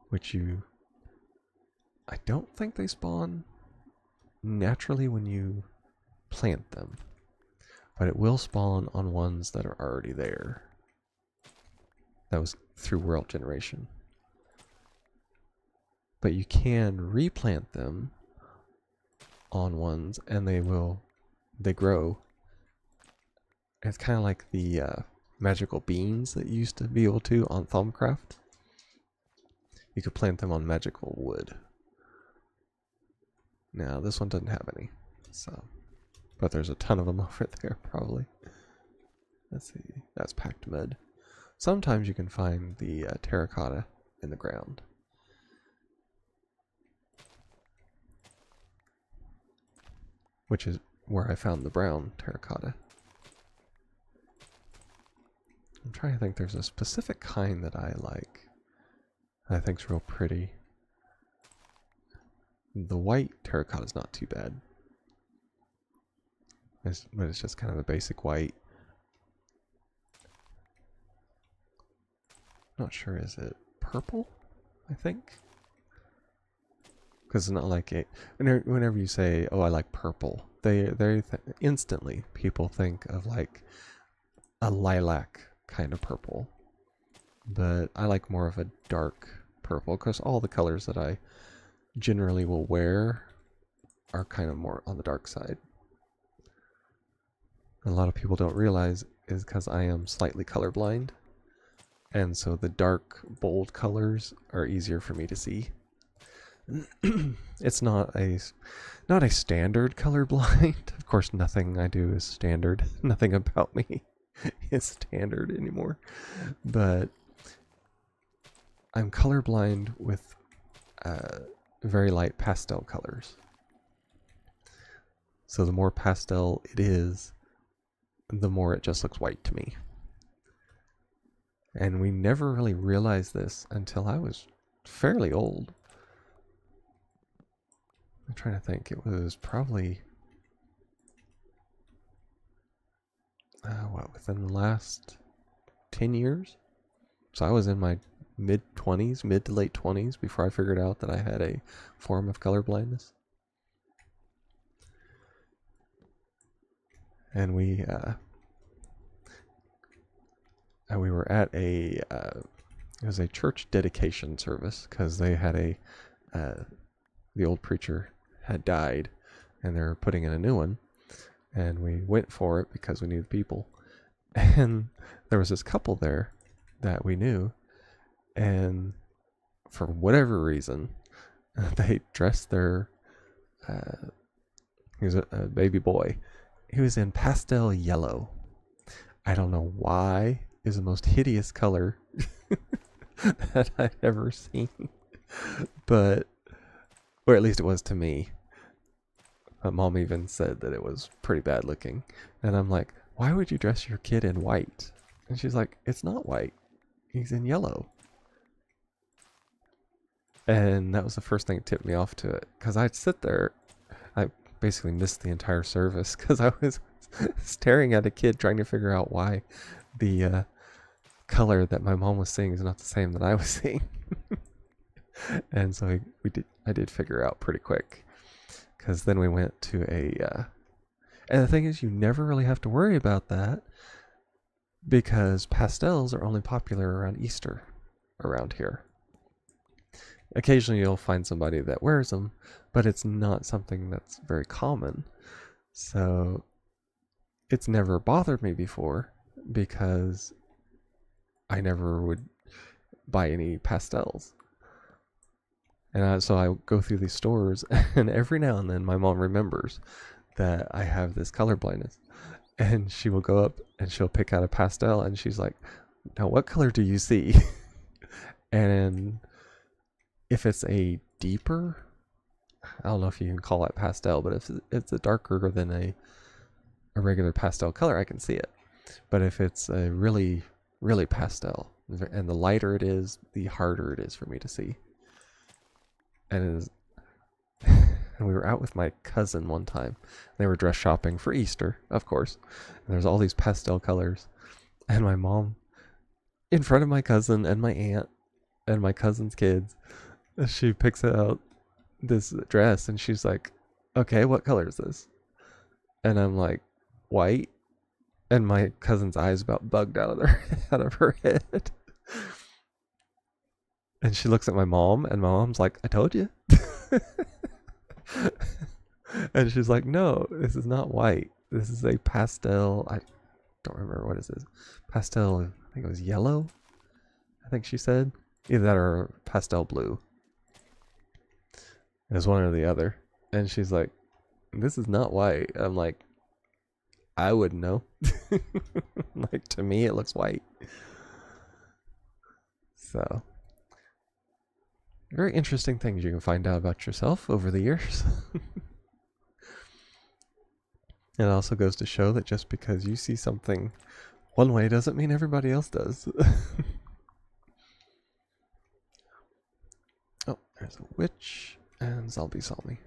[SPEAKER 1] which I don't think they spawn naturally when you plant them, but it will spawn on ones that are already there. That was through world generation. But you can replant them on ones and they grow. It's kind of like the magical beans that you used to be able to on Thaumcraft. You could plant them on magical wood. Now this one doesn't have any, so, but there's a ton of them over there probably. Let's see, that's packed mud. Sometimes you can find the terracotta in the ground. Which is where I found the brown terracotta. I'm trying to think, there's a specific kind that I like, that I think's real pretty. The white terracotta is not too bad. But it's just kind of a basic white. Not sure, is it purple? I think. Because it's not like it. Whenever you say, "Oh, I like purple," instantly people think of like a lilac kind of purple. But I like more of a dark purple because all the colors that I generally will wear are kind of more on the dark side. A lot of people don't realize is because I am slightly colorblind, and so the dark, bold colors are easier for me to see. It's not a standard colorblind. Of course, nothing I do is standard. Nothing about me is standard anymore. But I'm colorblind with very light pastel colors. So the more pastel it is, the more it just looks white to me. And we never really realized this until I was fairly old. I'm trying to think. It was probably within the last 10 years? So I was in my mid to late 20s before I figured out that I had a form of color blindness. And we were at it was a church dedication service because they had the old preacher had died and they're putting in a new one. And we went for it because we knew the people. And there was this couple there that we knew. And for whatever reason, they dressed their, he was a baby boy. He was in pastel yellow. I don't know why. It was the most hideous color that I'd ever seen. But, or at least it was to me. My mom even said that it was pretty bad looking. And I'm like, why would you dress your kid in white? And she's like, it's not white. He's in yellow. And that was the first thing that tipped me off to it. Because I'd sit there. I basically missed the entire service because I was staring at a kid trying to figure out why the color that my mom was seeing is not the same that I was seeing. And so I did figure out pretty quick. Because then we went to and the thing is, you never really have to worry about that because pastels are only popular around Easter around here. Occasionally you'll find somebody that wears them, but it's not something that's very common. So it's never bothered me before because I never would buy any pastels. And so I go through these stores, and every now and then my mom remembers that I have this color blindness. And she will go up and she'll pick out a pastel, and she's like, now what color do you see? And if it's a deeper, I don't know if you can call it pastel, but if it's a darker than a regular pastel color, I can see it. But if it's a really, really pastel, and the lighter it is, the harder it is for me to see. And we were out with my cousin one time. They were dress shopping for Easter, of course. And there's all these pastel colors. And my mom, in front of my cousin and my aunt and my cousin's kids, she picks out this dress and she's like, okay, what color is this? And I'm like, white. And my cousin's eyes about bugged out of her head. And she looks at my mom, and my mom's like, I told you. And she's like, no, this is not white. This is a pastel. I don't remember what it is. Pastel, I think it was yellow, I think she said. Either that or pastel blue. It was one or the other. And she's like, this is not white. I'm like, I wouldn't know. Like, to me, it looks white. So, very interesting things you can find out about yourself over the years. It also goes to show that just because you see something one way doesn't mean everybody else does. Oh, there's a witch and zombie saw me.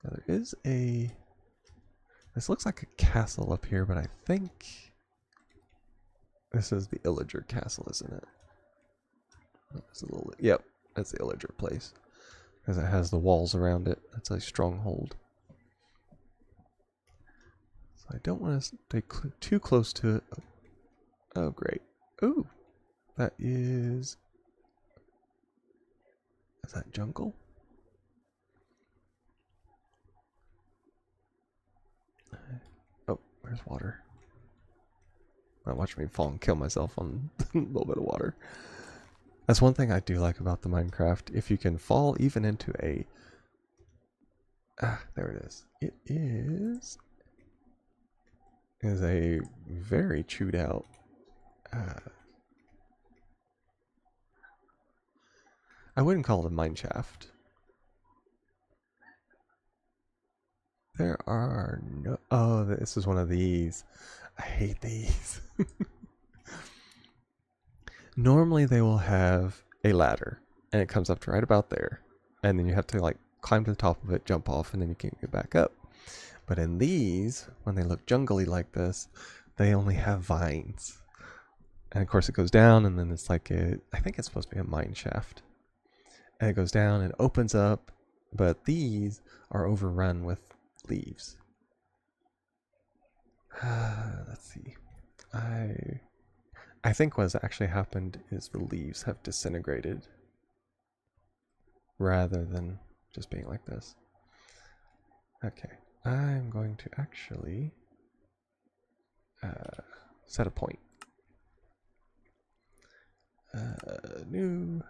[SPEAKER 1] Now there is this looks like a castle up here, but I think this is the Illager castle, isn't it? It's a little, yep, that's the Illager place. because it has the walls around it. That's a stronghold. So I don't want to stay too close to it. Oh, great. Ooh, that is... Is that jungle? Oh, where's water? Watch me fall and kill myself on a little bit of water. That's one thing I do like about the Minecraft. If you can fall even into a... Ah, there it is. It is a very chewed out... I wouldn't call it a mine shaft. There are no... Oh, this is one of these. I hate these. Normally they will have a ladder, and it comes up to right about there. And then you have to like climb to the top of it, jump off, and then you can't get back up. But in these, when they look jungly like this, they only have vines. And of course it goes down, and then it's like a... I think it's supposed to be a mine shaft. And it goes down and opens up, but these are overrun with leaves. Let's see. I think what's actually happened is the leaves have disintegrated rather than just being like this. Okay, I'm going to actually set a point. New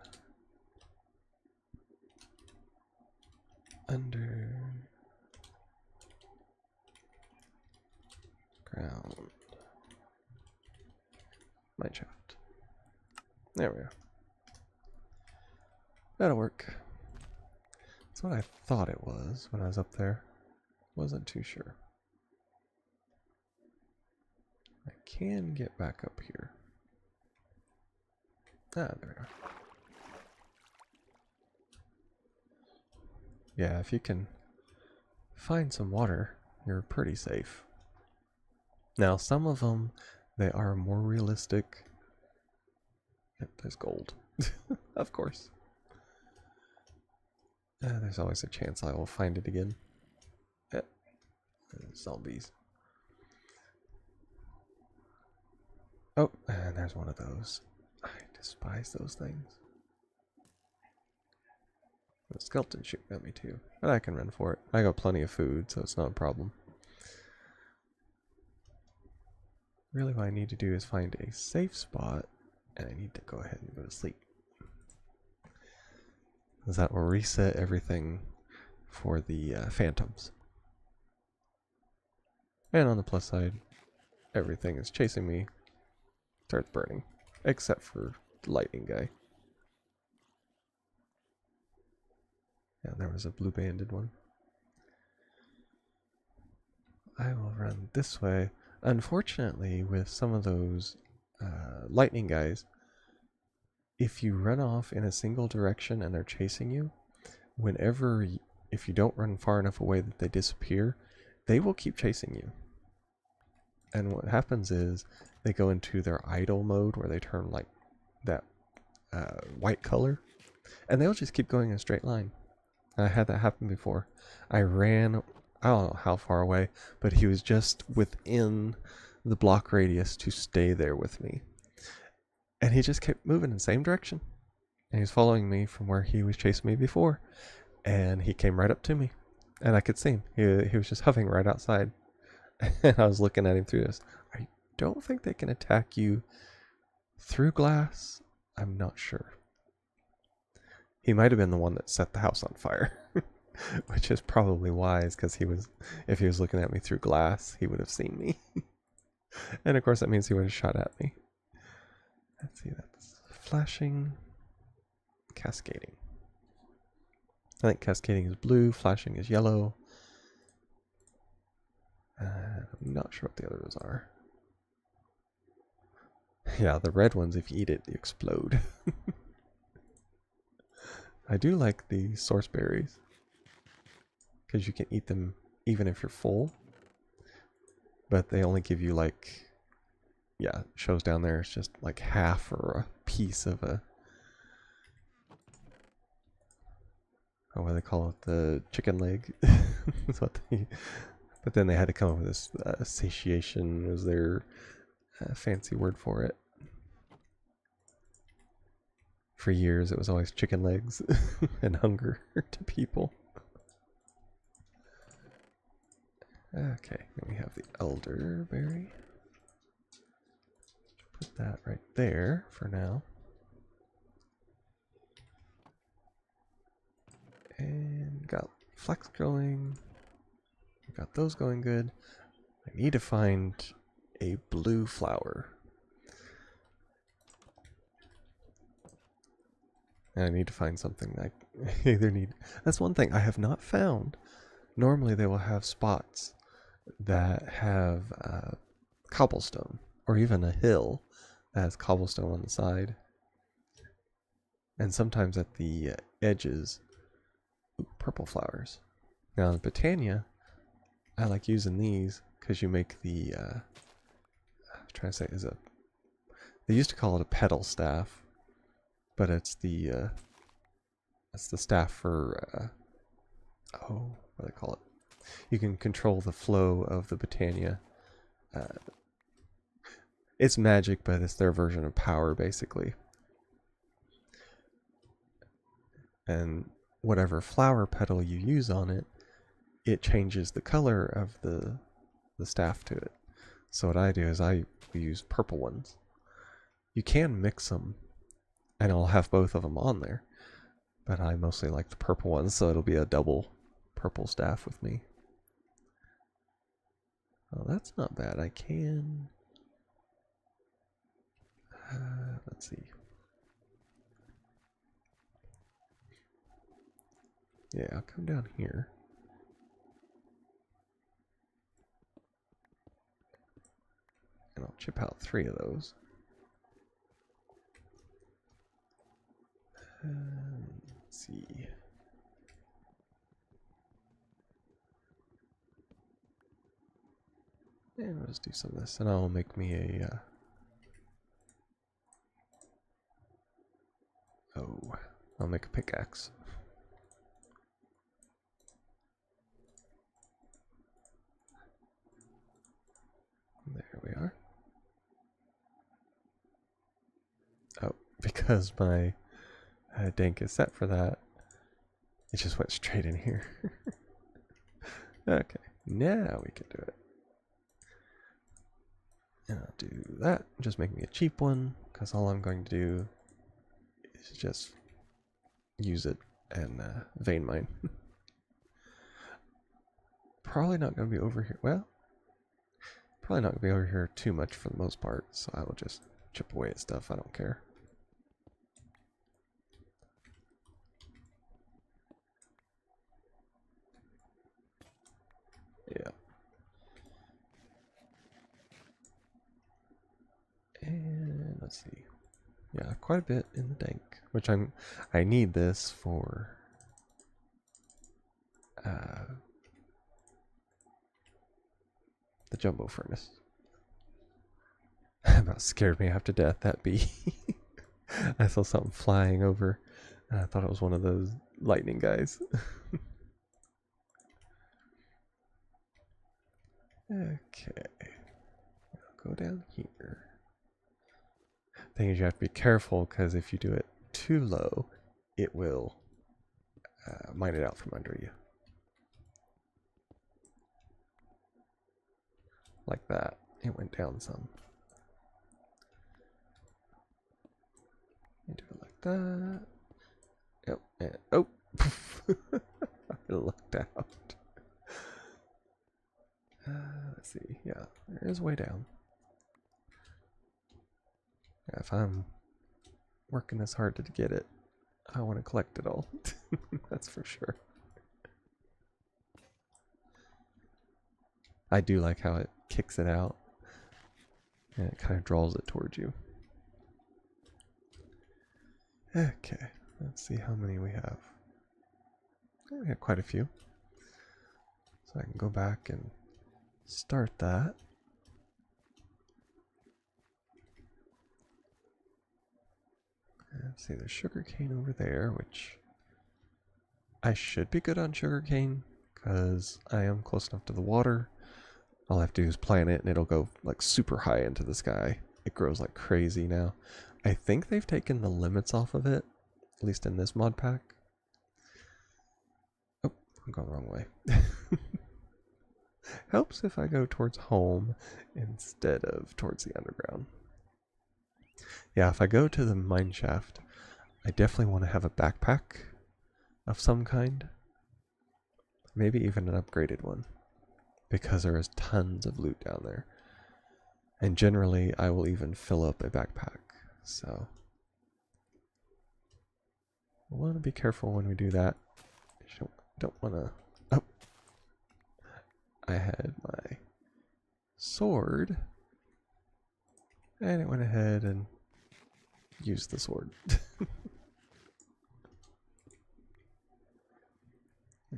[SPEAKER 1] under ground mine shaft. There we go. That'll work. That's what I thought it was when I was up there. Wasn't too sure. I can get back up here. Ah, there we are. Yeah, if you can find some water, you're pretty safe. Now, some of them, they are more realistic. Yep, there's gold. Of course. There's always a chance I will find it again. Yep. Zombies. Oh, and there's one of those. I despise those things. The skeleton shooting at me too, but I can run for it. I got plenty of food, so it's not a problem. Really what I need to do is find a safe spot, and I need to go ahead and go to sleep. Because that will reset everything for the phantoms. And on the plus side, everything is chasing me, starts burning, except for the lightning guy. Yeah, there was a blue banded one. I will run this way. Unfortunately, with some of those lightning guys, if you run off in a single direction and they're chasing you, if you don't run far enough away that they disappear, they will keep chasing you. And what happens is they go into their idle mode where they turn like that white color, and they'll just keep going in a straight line. I had that happen before. I ran, I don't know how far away, but he was just within the block radius to stay there with me. And he just kept moving in the same direction. And he was following me from where he was chasing me before. And he came right up to me. And I could see him. He was just hovering right outside. And I was looking at him through this. I don't think they can attack you through glass. I'm not sure. He might have been the one that set the house on fire. Which is probably wise, because if he was looking at me through glass, he would have seen me. And of course that means he would have shot at me. Let's see, that's flashing, cascading. I think cascading is blue, flashing is yellow. I'm not sure what the others are. Yeah, the red ones, if you eat it, they explode. I do like the source berries, because you can eat them even if you're full, but they only give you like, yeah, it shows down there it's just like half or a piece of a Oh, what do they call it? The chicken leg. That's what they. But then they had to come up with this satiation was their fancy word for it. For years, it was always chicken legs and hunger to people. Okay, and we have the elderberry. Put that right there for now. And got flax growing. We got those going good. I need to find a blue flower. And I need to find something that I either need. That's one thing I have not found. Normally they will have spots that have cobblestone, or even a hill that has cobblestone on the side. And sometimes at the edges, purple flowers. Now in Britannia, I like using these because you make the, I'm trying to say, they used to call it a pedal staff, but it's the staff for, what do they call it? You can control the flow of the Britannia. It's magic, but it's their version of power, basically. And whatever flower petal you use on it, it changes the color of the staff to it. So what I do is I use purple ones. You can mix them, and I'll have both of them on there. But I mostly like the purple ones, so it'll be a double purple staff with me. Oh, that's not bad. I can... let's see. Yeah, I'll come down here. And I'll chip out 3 of those. Let's see. And let's do some of this, and I'll make me a... I'll make a pickaxe. There we are. Oh, because my dank is set for that, it just went straight in here. Okay, now we can do it. And I'll do that. Just make me a cheap one, because all I'm going to do is just use it and vein mine. Probably not going to be over here. Well, probably not going to be over here too much for the most part, so I will just chip away at stuff. I don't care. Yeah. And let's see. Yeah, quite a bit in the dank, which I need this for the jumbo furnace. About scared me half to death, that bee. I saw something flying over, and I thought it was one of those lightning guys. Okay, I'll go down here. Thing is, you have to be careful, because if you do it too low, it will mine it out from under you. Like that. It went down some. You do it like that. Yep. And, oh! I lucked out. Let's see. Yeah, there is a way down. Yeah, if I'm working this hard to get it, I want to collect it all. That's for sure. I do like how it kicks it out, and it kind of draws it towards you. Okay, let's see how many we have. We have quite a few. So I can go back and start that. Let's see, there's sugar cane over there, which I should be good on sugarcane because I am close enough to the water. All I have to do is plant it and it'll go like super high into the sky. It grows like crazy now. I think they've taken the limits off of it, at least in this mod pack. Oh, I'm going the wrong way. Helps if I go towards home instead of towards the underground. Yeah, if I go to the mine shaft, I definitely want to have a backpack of some kind. Maybe even an upgraded one, because there is tons of loot down there. And generally, I will even fill up a backpack. So, I want to be careful when we do that. Don't want to... Oh! I had my sword, and it went ahead and used the sword.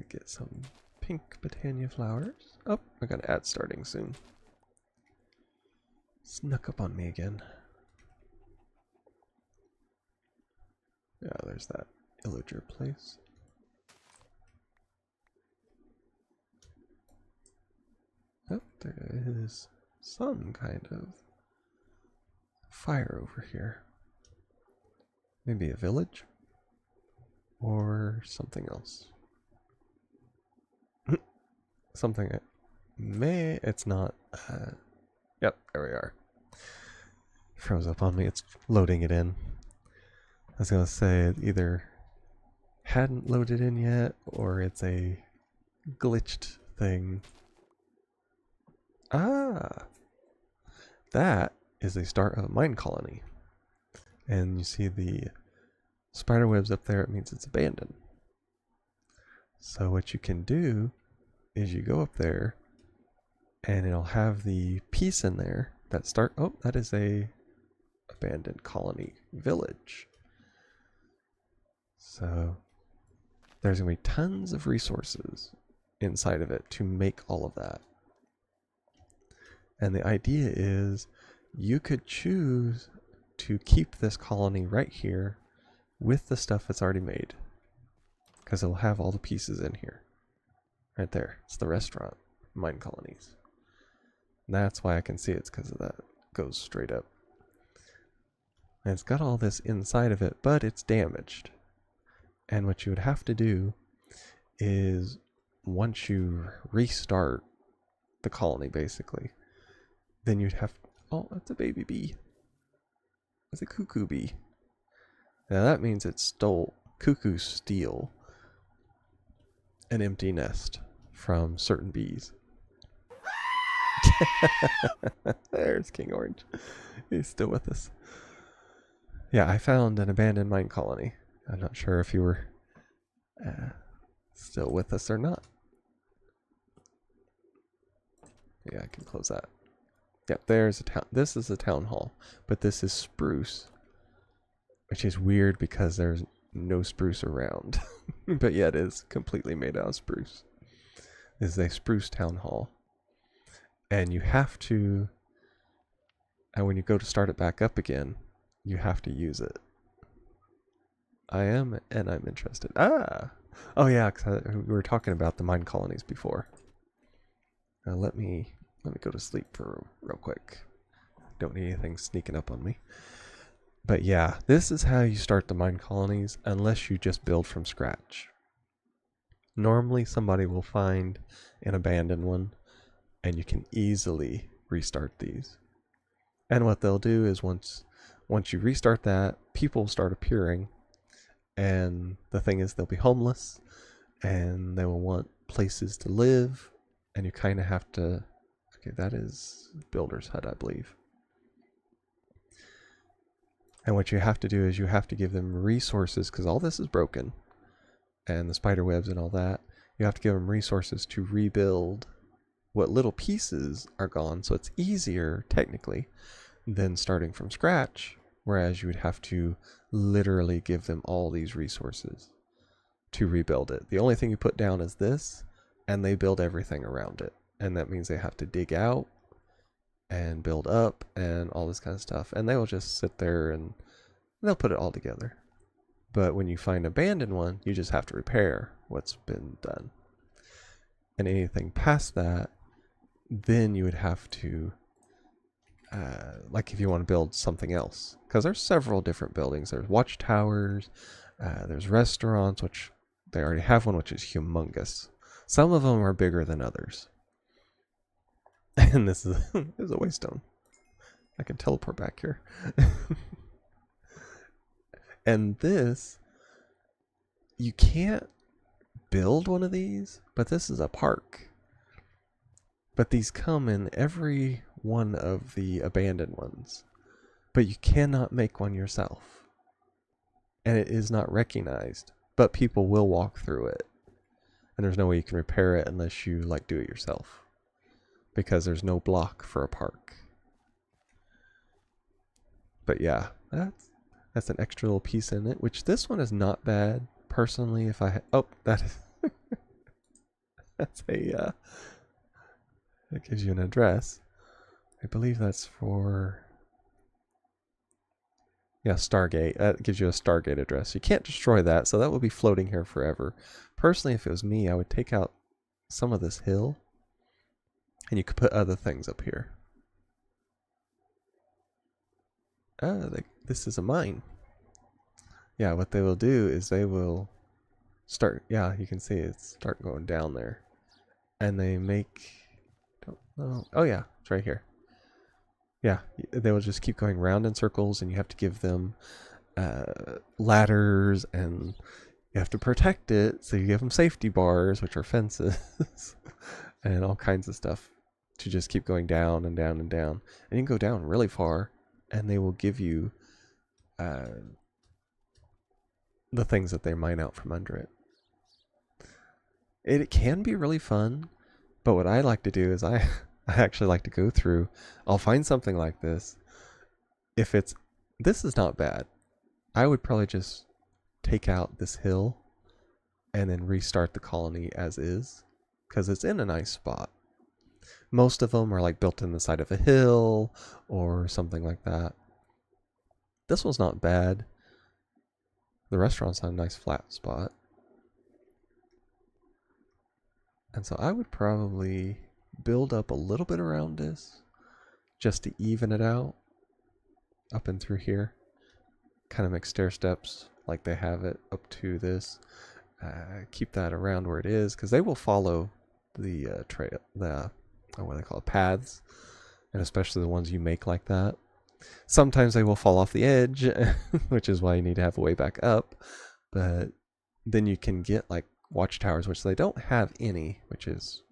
[SPEAKER 1] Get some pink Botania flowers. Oh, I got an ad starting soon. Snuck up on me again. Yeah, there's that illager place. Oh, there is some kind of fire over here. Maybe a village? Or something else. Something it's not. Yep, there we are. Froze up on me. It's loading it in. I was gonna say it either hadn't loaded in yet, or it's a glitched thing. Ah, that is the start of a mine colony. And you see the spider webs up there. It means it's abandoned. So what you can do is you go up there, and it'll have the piece in there that start. Oh, that is a abandoned colony village. So there's gonna be tons of resources inside of it to make all of that. And the idea is you could choose to keep this colony right here with the stuff that's already made, because it'll have all the pieces in here. Right there. It's the restaurant. Mine colonies. And that's why I can see it's because of that. It goes straight up. And it's got all this inside of it, but it's damaged. And what you would have to do is, once you restart the colony, basically, then you'd have... Oh, that's a baby bee. That's a cuckoo bee. Now that means it stole... Cuckoos steal an empty nest from certain bees. There's King Orange. He's still with us. Yeah, I found an abandoned mine colony. I'm not sure if you were still with us or not. Yeah, I can close that. Yep, there's a town. This is a town hall, but this is spruce, which is weird because there's no spruce around. But yeah, it is completely made out of spruce. This is a spruce town hall. And you have to, and when you go to start it back up again, you have to use it. I'm interested. Ah! Oh yeah, because we were talking about the mine colonies before. Now let me go to sleep for real quick. Don't need anything sneaking up on me. But yeah, this is how you start the mine colonies, unless you just build from scratch. Normally somebody will find an abandoned one, and you can easily restart these. And what they'll do is once you restart that, people start appearing, and the thing is they'll be homeless, and they will want places to live, and you kind of have to... Okay, that is Builder's Hut, I believe. And what you have to do is you have to give them resources, because all this is broken, and the spider webs and all that. You have to give them resources to rebuild what little pieces are gone, so it's easier, technically, than starting from scratch, whereas you would have to literally give them all these resources to rebuild it. The only thing you put down is this, and they build everything around it. And that means they have to dig out and build up and all this kind of stuff. And they will just sit there and they'll put it all together. But when you find an abandoned one, you just have to repair what's been done. And anything past that, then you would have to, like if you want to build something else, because there's several different buildings. There's watchtowers, there's restaurants, which they already have one, which is humongous. Some of them are bigger than others. And this is a waystone. I can teleport back here. And this, you can't build one of these, but this is a park. But these come in every one of the abandoned ones. But you cannot make one yourself. And it is not recognized. But people will walk through it. And there's no way you can repair it unless you like do it yourself. Because there's no block for a park. But yeah, that's an extra little piece in it, which this one is not bad. Personally, if I oh, that is that's a that gives you an address. I believe that's for, yeah, Stargate. That gives you a Stargate address. You can't destroy that, so that will be floating here forever. Personally, if it was me, I would take out some of this hill, and you could put other things up here. This is a mine. Yeah, what they will do is they will start, yeah, you can see it start going down there. And they make, don't know, oh yeah, it's right here. Yeah, they will just keep going round in circles, and you have to give them ladders, and you have to protect it, so you give them safety bars, which are fences, and all kinds of stuff to just keep going down and down and down. And you can go down really far, and they will give you the things that they mine out from under it. It can be really fun, but what I like to do is I actually like to go through, I'll find something like this. If it's, this is not bad, I would probably just take out this hill and then restart the colony as is, because it's in a nice spot. Most of them are like built in the side of a hill or something like that. This one's not bad. The restaurant's on a nice flat spot. And so I would probably build up a little bit around this just to even it out up and through here. Kind of make stair steps like they have it up to this. Keep that around where it is, because they will follow the trail, the what do they call it, paths, and especially the ones you make like that. Sometimes they will fall off the edge, which is why you need to have a way back up. But then you can get like watchtowers, which they don't have any, which is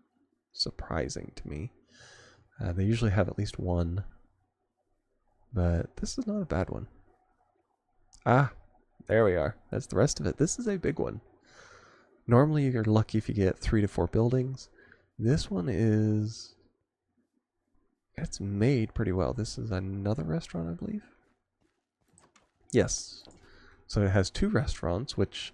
[SPEAKER 1] surprising to me. They usually have at least one, but this is not a bad one. Ah, there we are. That's the rest of it. This is a big one. Normally you're lucky if you get 3 to 4 buildings. This one is, it's made pretty well. This is another restaurant, I believe. Yes. So it has 2 restaurants, which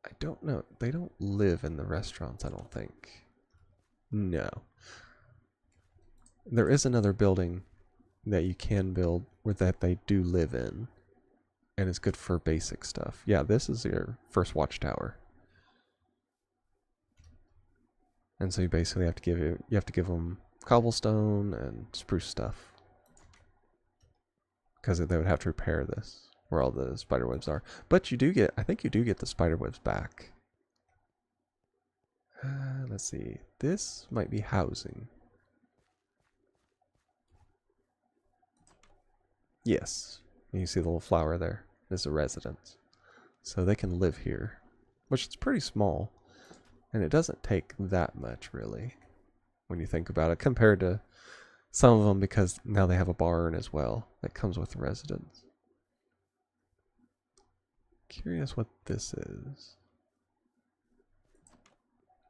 [SPEAKER 1] I don't know. They don't live in the restaurants, I don't think. No. There is another building that you can build where that they do live in, and it's good for basic stuff. Yeah, this is your first watchtower. And so you basically have to give them cobblestone and spruce stuff, because they would have to repair this where all the spider webs are. But you do get, I think you do get the spider webs back. Let's see. This might be housing. Yes. You see the little flower there? This is a residence. So they can live here, which is pretty small. And it doesn't take that much, really, when you think about it, compared to some of them, because now they have a barn as well that comes with the residence. Curious what this is.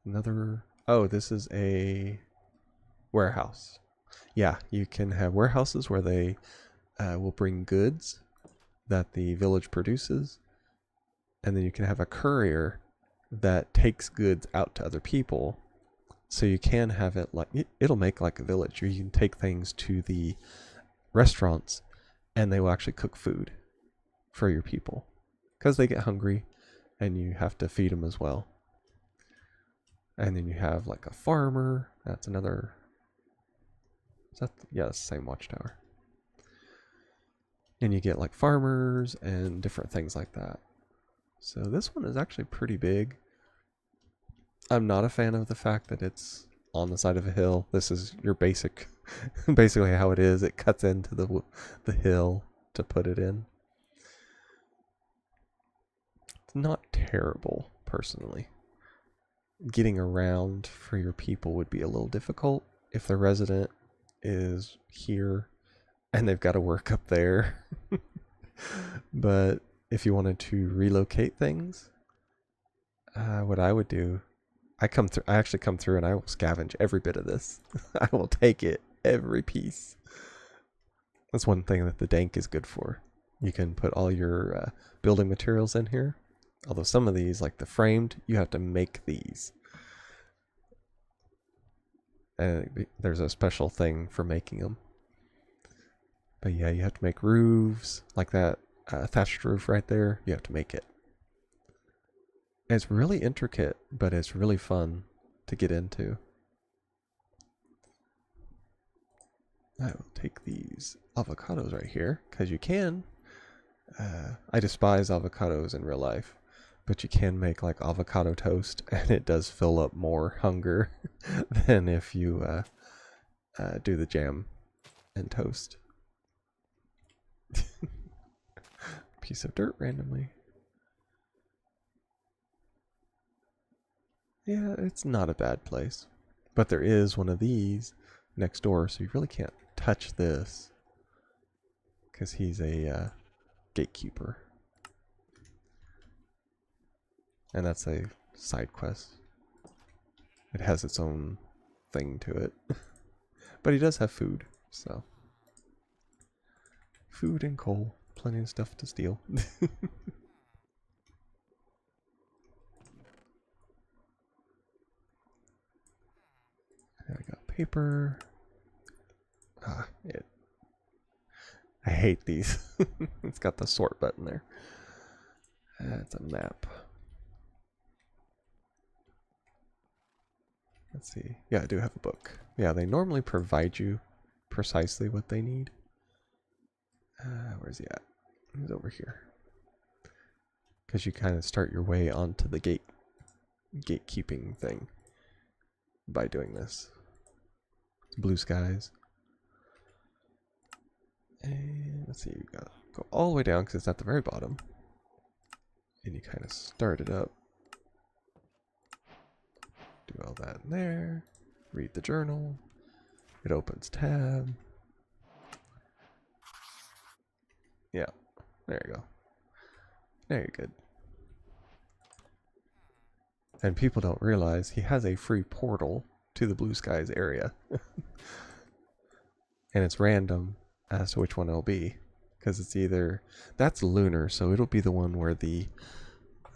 [SPEAKER 1] Another, oh, this is a warehouse. Yeah, you can have warehouses where they will bring goods that the village produces, and then you can have a courier that takes goods out to other people. So you can have it like, it'll make like a village, or you can take things to the restaurants and they will actually cook food for your people, because they get hungry and you have to feed them as well. And then you have like a farmer. That's another. Is that? Yeah, it's the same watchtower. And you get like farmers and different things like that. So this one is actually pretty big. I'm not a fan of the fact that it's on the side of a hill. This is your basic, basically how it is. It cuts into the hill to put it in. It's not terrible, personally. Getting around for your people would be a little difficult if the resident is here and they've got to work up there. But if you wanted to relocate things, what I would do, I actually come through and I will scavenge every bit of this. I will take it, every piece. That's one thing that the dank is good for. You can put all your building materials in here. Although some of these, like the framed, you have to make these. And there's a special thing for making them. But yeah, you have to make roofs, like that thatched roof right there. You have to make it. It's really intricate, but it's really fun to get into. I will take these avocados right here, because you can. I despise avocados in real life, but you can make like avocado toast, and it does fill up more hunger than if you do the jam and toast. Piece of dirt randomly. Yeah, it's not a bad place. But there is one of these next door, so you really can't touch this. Because he's a gatekeeper. And that's a side quest. It has its own thing to it. But he does have food, so. Food and coal. Plenty of stuff to steal. I got paper. I hate these. It's got the sort button there. That's a map. Let's see. Yeah, I do have a book. Yeah, they normally provide you precisely what they need. Where's he at? He's over here. Because you kind of start your way onto the gatekeeping thing by doing this. Blue skies. And let's see, you gotta go all the way down because it's at the very bottom. And you kind of start it up. Do all that in there. Read the journal. It opens tab. Yeah, there you go. Very good. And people don't realize he has a free portal to the Blue Skies area. And it's random as to which one it'll be. Because it's either... That's lunar, so it'll be the one where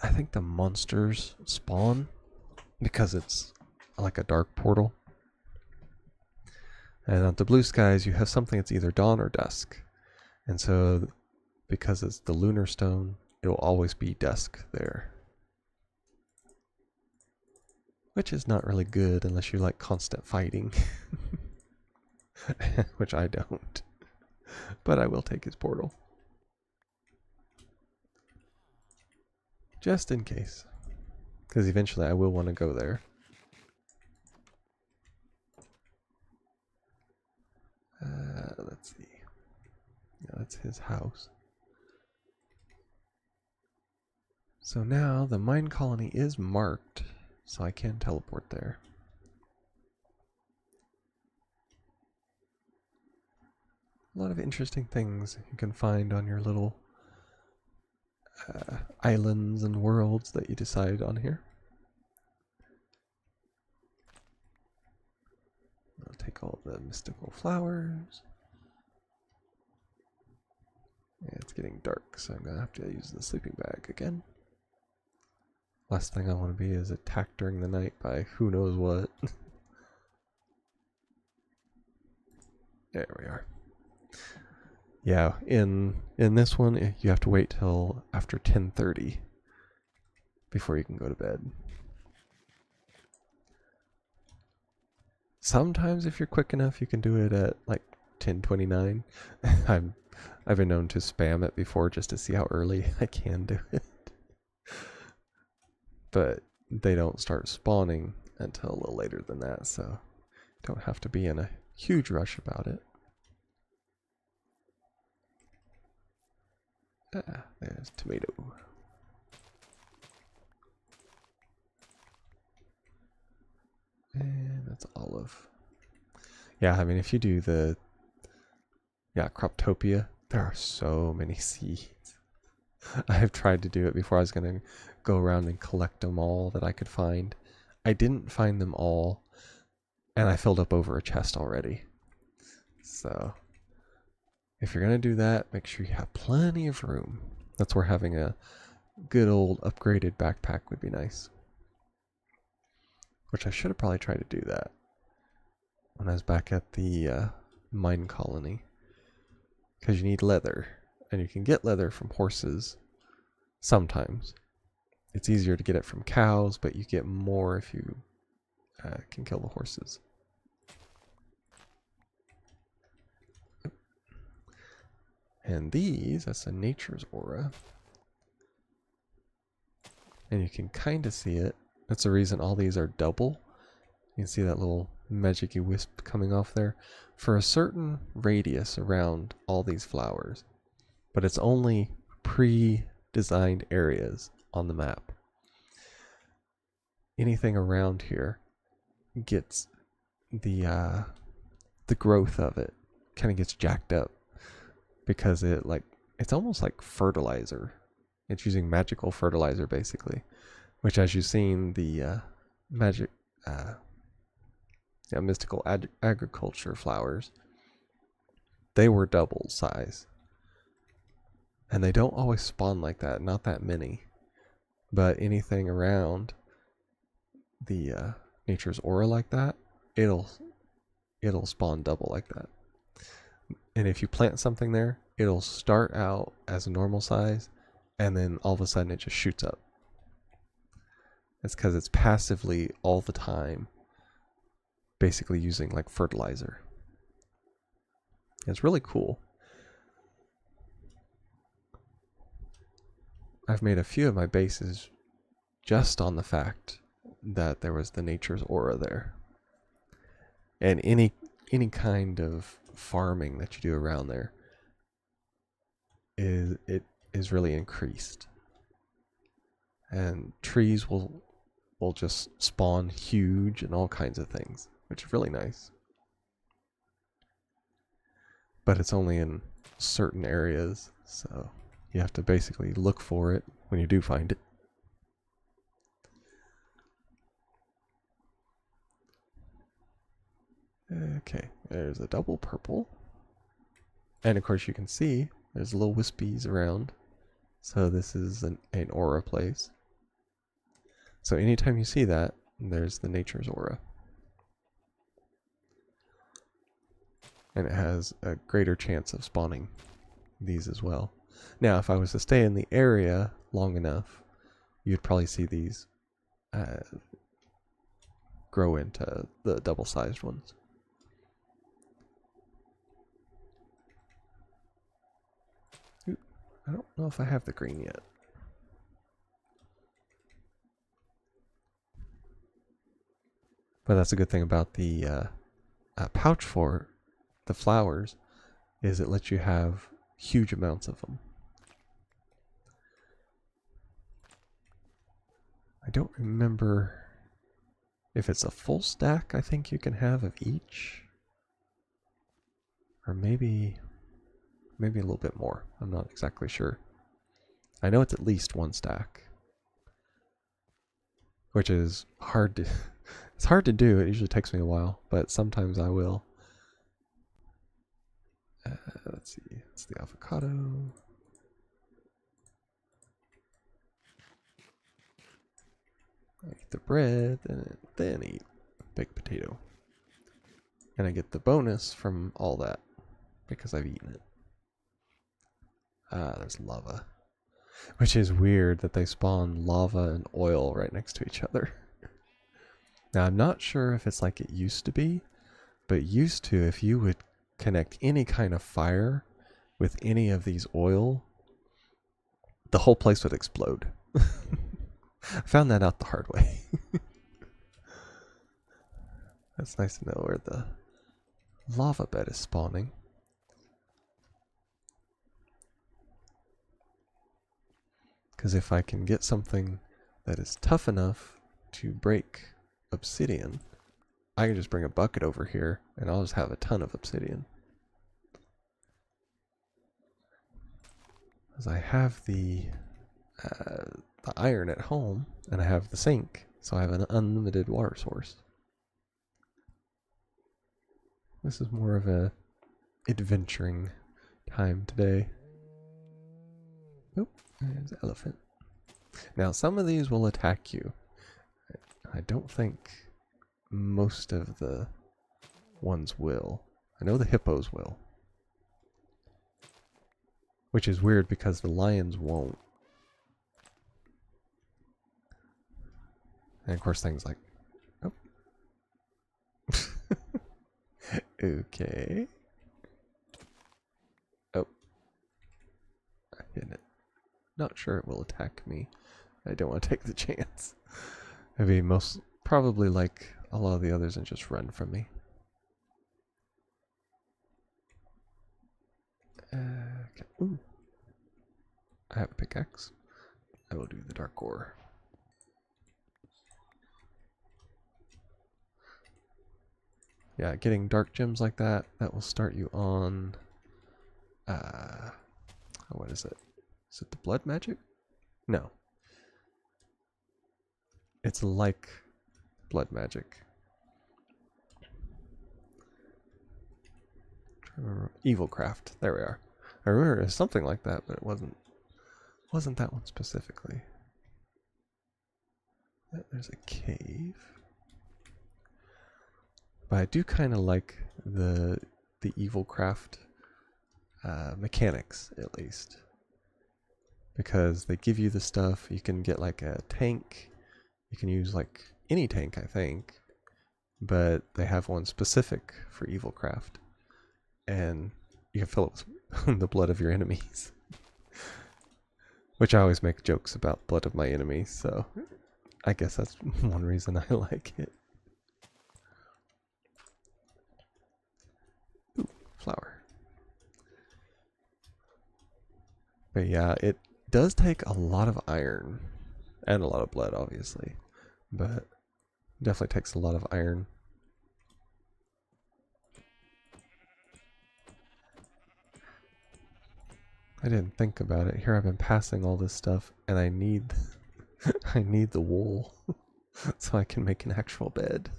[SPEAKER 1] I think the monsters spawn. Because it's like a dark portal. And on the Blue Skies, you have something that's either dawn or dusk. And so, because it's the lunar stone, it will always be dusk there. Which is not really good unless you like constant fighting. Which I don't. But I will take his portal. Just in case. Because eventually I will want to go there. Let's see. Yeah, that's his house. So now the mine colony is marked, so I can teleport there. A lot of interesting things you can find on your little islands and worlds that you decide on here. I'll take all the mystical flowers. Yeah, it's getting dark, so I'm going to have to use the sleeping bag again. Last thing I want to be is attacked during the night by who knows what. There we are. Yeah, in this one, you have to wait till after 10:30 before you can go to bed. Sometimes if you're quick enough, you can do it at like 10:29. I've been known to spam it before just to see how early I can do it. But they don't start spawning until a little later than that, so don't have to be in a huge rush about it. Ah, there's tomato. And that's olive. Yeah, I mean, if you do the Croptopia, there are so many seeds. I have tried to do it before. I was going to go around and collect them all that I could find. I didn't find them all, and I filled up over a chest already. So, if you're going to do that, make sure you have plenty of room. That's where having a good old upgraded backpack would be nice. Which I should have probably tried to do that when I was back at the mine colony. Because you need leather, and you can get leather from horses sometimes. It's easier to get it from cows, but you get more if you can kill the horses. And these, that's a nature's aura. And you can kind of see it. That's the reason all these are double. You can see that little magic-y wisp coming off there. For a certain radius around all these flowers. But it's only pre-designed areas on the map. Anything around here gets the growth of it kind of gets jacked up because it's almost like fertilizer. It's using magical fertilizer basically, which as you've seen the mystical agriculture flowers, they were double size. And they don't always spawn like that, not that many. But anything around the nature's aura like that, it'll spawn double like that. And if you plant something there, it'll start out as a normal size, and then all of a sudden it just shoots up. It's because it's passively all the time, basically using like fertilizer. It's really cool. I've made a few of my bases just on the fact that there was the nature's aura there. And any kind of farming that you do around there is really increased. And trees will just spawn huge and all kinds of things, which is really nice. But it's only in certain areas, so you have to basically look for it when you do find it. Okay, there's a double purple. And of course you can see there's little wispies around. So this is an aura place. So anytime you see that, there's the nature's aura. And it has a greater chance of spawning these as well. Now, if I was to stay in the area long enough, you'd probably see these grow into the double-sized ones. Ooh, I don't know if I have the green yet. But that's a good thing about the pouch for the flowers, is it lets you have huge amounts of them. I don't remember if it's a full stack I think you can have of each. Or maybe a little bit more. I'm not exactly sure. I know it's at least one stack. Which is hard to it's hard to do. It usually takes me a while, but sometimes I will. Let's see. It's the avocado. I eat the bread, and then eat baked potato. And I get the bonus from all that because I've eaten it. Ah, there's lava. Which is weird that they spawn lava and oil right next to each other. Now, I'm not sure if it's like it used to be, but used to, if you would connect any kind of fire with any of these oil, the whole place would explode. I found that out the hard way. That's nice to know where the lava bed is spawning. Because if I can get something that is tough enough to break obsidian, I can just bring a bucket over here and I'll just have a ton of obsidian. Because I have the iron at home and I have the sink, so I have an unlimited water source. This is more of a adventuring time today. Oh, there's an elephant. Now, some of these will attack you. I don't think most of the ones will. I know the hippos will. Which is weird because the lions won't. And of course things like... Oh. Okay. Oh. I hit it. Not sure it will attack me. I don't want to take the chance. I'd be probably like a lot of the others and just run from me. Okay. Ooh. I have a pickaxe. I will do the dark ore. Yeah, getting dark gems like that will start you on... what is it? Is it the blood magic? No. It's like blood magic. Evil craft. There we are. I remember it was something like that, but it wasn't that one specifically. There's a cave. But I do kind of like the evil craft mechanics, at least. Because they give you the stuff, you can get like a tank. You can use like any tank, I think. But they have one specific for evil craft. And you can fill it with the blood of your enemies. Which I always make jokes about blood of my enemies, so I guess that's one reason I like it. Ooh, flower. But yeah, it does take a lot of iron. And a lot of blood, obviously. But it definitely takes a lot of iron. I didn't think about it. Here I've been passing all this stuff, and I need I need the wool so I can make an actual bed.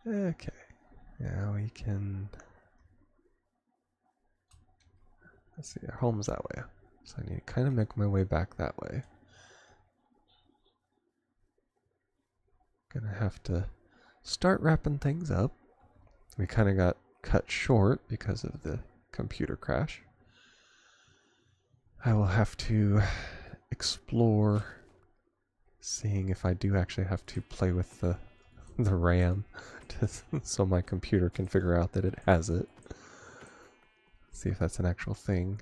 [SPEAKER 1] Okay, now we can... Let's see, our home's that way. So I need to kind of make my way back that way. Gonna have to start wrapping things up. We kind of got cut short because of the computer crash. I will have to explore, seeing if I do actually have to play with the RAM so my computer can figure out that it has it. See if that's an actual thing.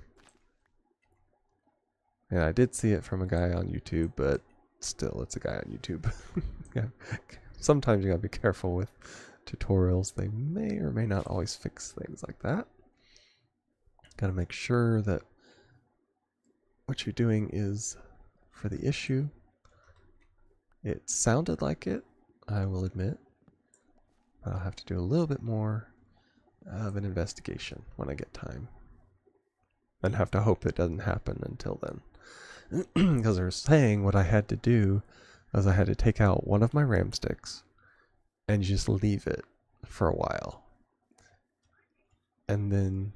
[SPEAKER 1] Yeah, I did see it from a guy on YouTube, but still, it's a guy on YouTube. Yeah. Sometimes you gotta be careful with tutorials. They may or may not always fix things like that. Gotta make sure that what you're doing is for the issue. It sounded like it, I will admit. But I'll have to do a little bit more of an investigation when I get time. And have to hope it doesn't happen until then. Because they're saying what I had to do was I had to take out one of my RAM sticks and just leave it for a while. And then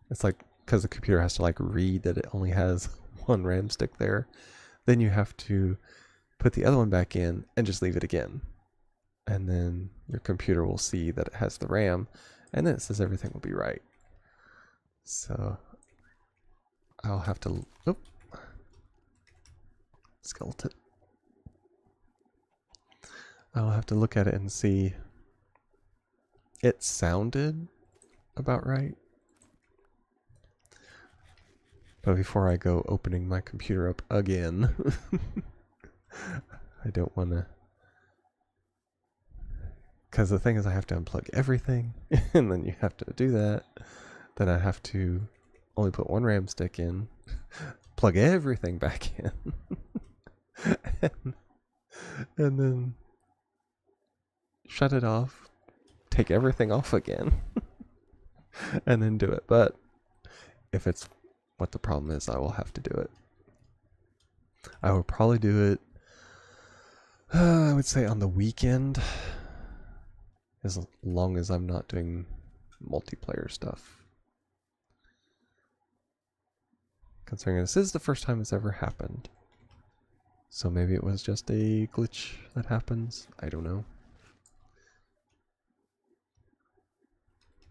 [SPEAKER 1] it's like, because the computer has to like read that it only has one RAM stick there, then you have to put the other one back in and just leave it again. And then your computer will see that it has the RAM, and then it says everything will be right. So I'll have to, oh, skeleton. I'll have to look at it and see. It sounded about right. But before I go opening my computer up again, I don't want to. Because the thing is, I have to unplug everything, and then you have to do that. Then I have to only put one RAM stick in, plug everything back in, and then shut it off, take everything off again, and then do it. But if it's what the problem is, I will have to do it. I will probably do it, I would say on the weekend, as long as I'm not doing multiplayer stuff. Considering this is the first time it's ever happened. So maybe it was just a glitch that happens. I don't know.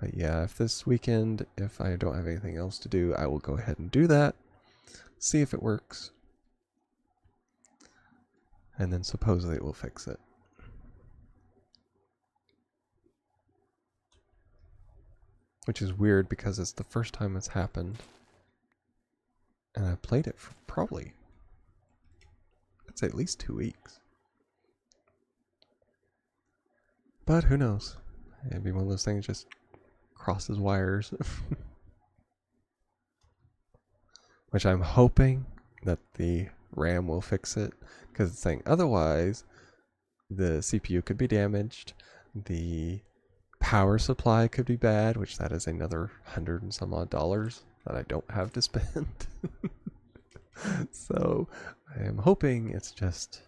[SPEAKER 1] But yeah, if this weekend, if I don't have anything else to do, I will go ahead and do that. See if it works. And then supposedly it will fix it. Which is weird because it's the first time it's happened. And I played it for probably, I'd say at least 2 weeks. But who knows? Maybe one of those things just crosses wires. Which I'm hoping that the RAM will fix it. Because it's saying otherwise, the CPU could be damaged. The power supply could be bad, which that is another $100 and some odd that I don't have to spend. So I am hoping it's just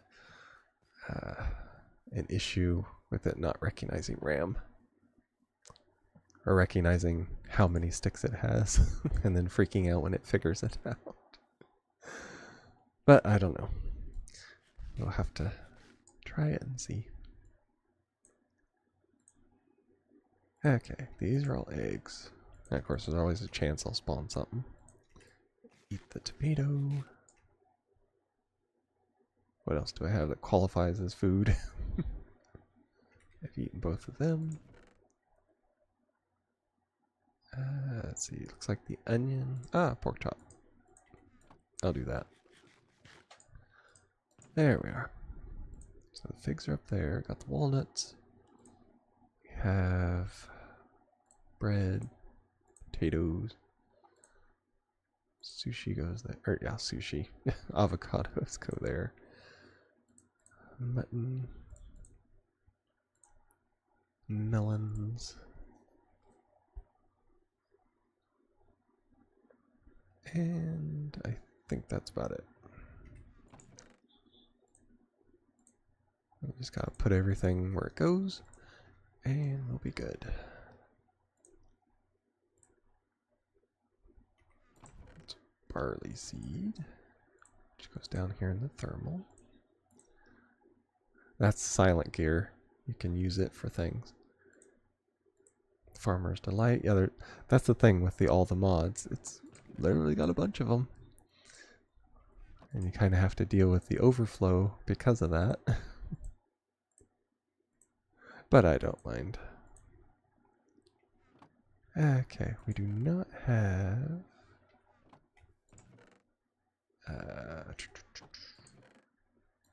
[SPEAKER 1] an issue with it not recognizing RAM. Or recognizing how many sticks it has and then freaking out when it figures it out. But I don't know. We'll have to try it and see. Okay, these are all eggs. And of course, there's always a chance I'll spawn something. Eat the tomato. What else do I have that qualifies as food? I've eaten both of them. Let's see, looks like the onion. Ah, pork chop. I'll do that. There we are. So the figs are up there. Got the walnuts. We have bread, potatoes. Sushi goes there. Or yeah, sushi. Avocados go there. Mutton. Melons. And I think that's about it. We just gotta put everything where it goes, and we'll be good. It's barley seed, which goes down here in the thermal. That's silent gear. You can use it for things. Farmer's Delight. Yeah, that's the thing with all the mods. It's literally got a bunch of them. And you kind of have to deal with the overflow because of that. But I don't mind. Okay, we do not have...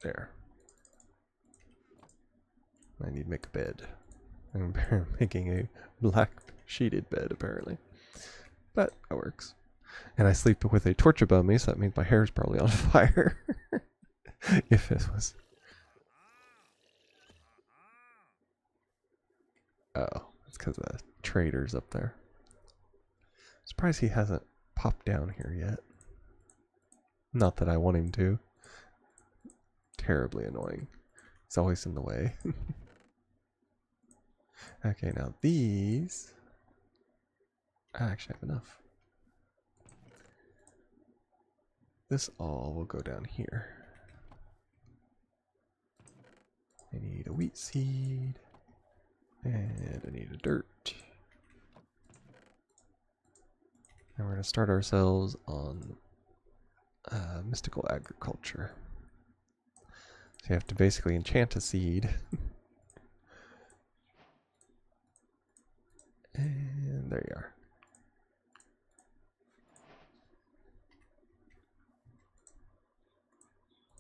[SPEAKER 1] there. I need to make a bed. I'm making a black sheeted bed, apparently. But that works. And I sleep with a torch above me, so that means my hair is probably on fire. If it was... Oh, it's because of the traders up there. Surprised he hasn't popped down here yet. Not that I want him to. Terribly annoying. It's always in the way. Okay, now these... I actually have enough. This all will go down here. I need a wheat seed. And I need a dirt. And we're going to start ourselves on mystical agriculture. So you have to basically enchant a seed. And there you are.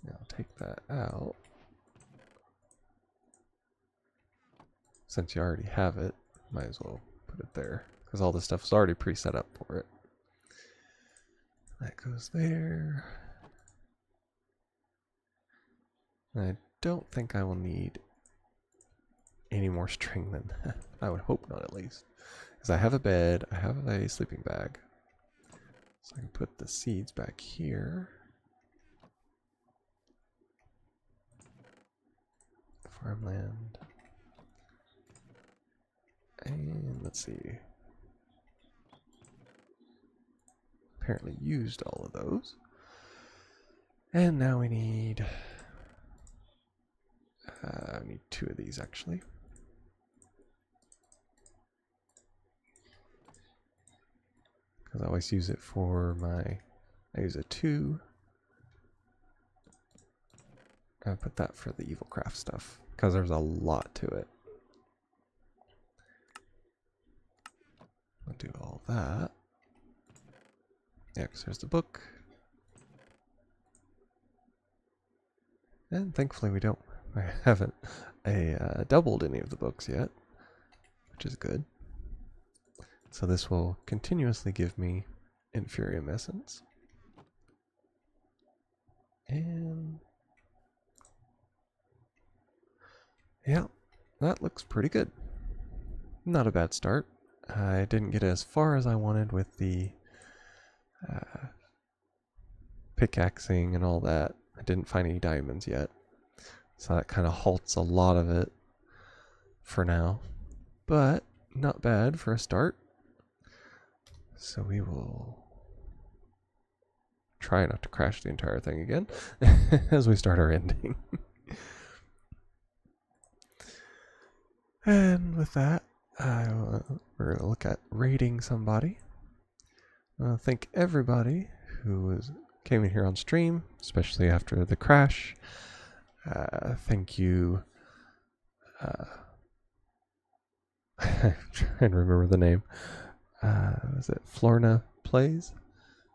[SPEAKER 1] Now take that out. Since you already have it, might as well put it there, because all this stuff is already pre-set up for it. That goes there. I don't think I will need any more string than that. I would hope not, at least. Because I have a bed, I have a sleeping bag. So I can put the seeds back here. Farmland. And let's see. Apparently used all of those. And now we need... I need 2 of these, actually. Because I always use it for my... I use a 2. I put that for the evil craft stuff, because there's a lot to it. I'll do all that. Yeah, because there's the book. And thankfully I haven't doubled any of the books yet, which is good. So this will continuously give me Inferium Essence. And yeah, that looks pretty good. Not a bad start. I didn't get as far as I wanted with the pickaxing and all that. I didn't find any diamonds yet. So that kind of halts a lot of it for now. But not bad for a start. So we will try not to crash the entire thing again as we start our ending. And with that, we're going to look at raiding somebody. Thank everybody who came in here on stream, especially after the crash. Thank you. I'm trying to remember the name. Was it Florna Plays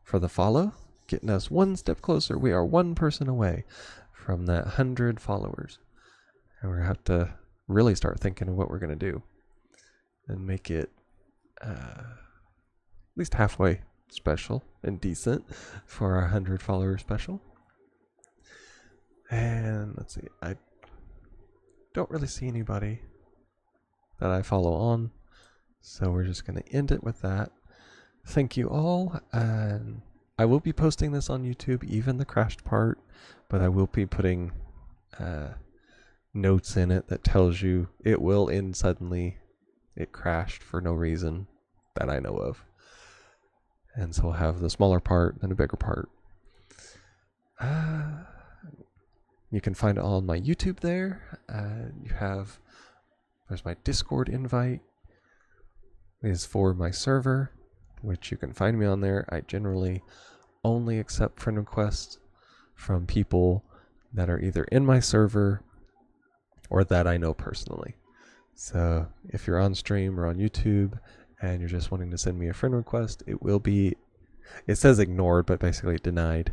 [SPEAKER 1] for the follow? Getting us one step closer. We are one person away from that 100 followers. And we're going to have to really start thinking of what we're going to do. And make it at least halfway special and decent for our 100 follower special. And let's see, I don't really see anybody that I follow on, so we're just going to end it with that. Thank you all, and I will be posting this on YouTube, even the crashed part, but I will be putting notes in it that tells you it will end suddenly. It crashed for no reason that I know of. And so we'll have the smaller part and a bigger part. You can find it all on my YouTube there. There's my Discord invite. It is for my server, which you can find me on there. I generally only accept friend requests from people that are either in my server or that I know personally. So if you're on stream or on YouTube and you're just wanting to send me a friend request, it says ignored, but basically denied,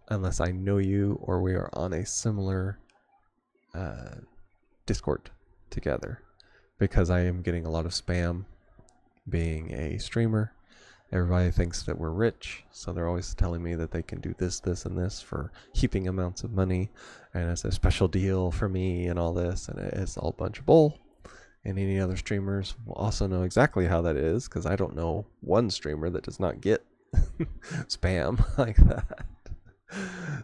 [SPEAKER 1] unless I know you or we are on a similar Discord together, because I am getting a lot of spam being a streamer. Everybody thinks that we're rich, so they're always telling me that they can do this, this, and this for heaping amounts of money, and it's a special deal for me and all this, and it's all a bunch of bull. And any other streamers will also know exactly how that is, because I don't know one streamer that does not get spam like that.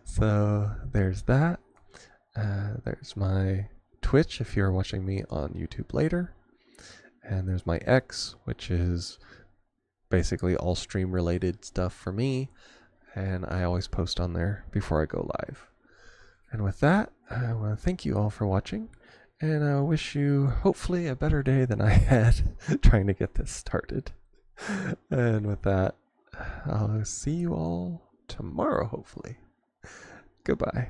[SPEAKER 1] So there's that. There's my Twitch if you're watching me on YouTube later. And there's my X, which is basically all stream related stuff for me. And I always post on there before I go live. And with that, I want to thank you all for watching. And I wish you hopefully a better day than I had trying to get this started. And with that, I'll see you all tomorrow, hopefully. Goodbye.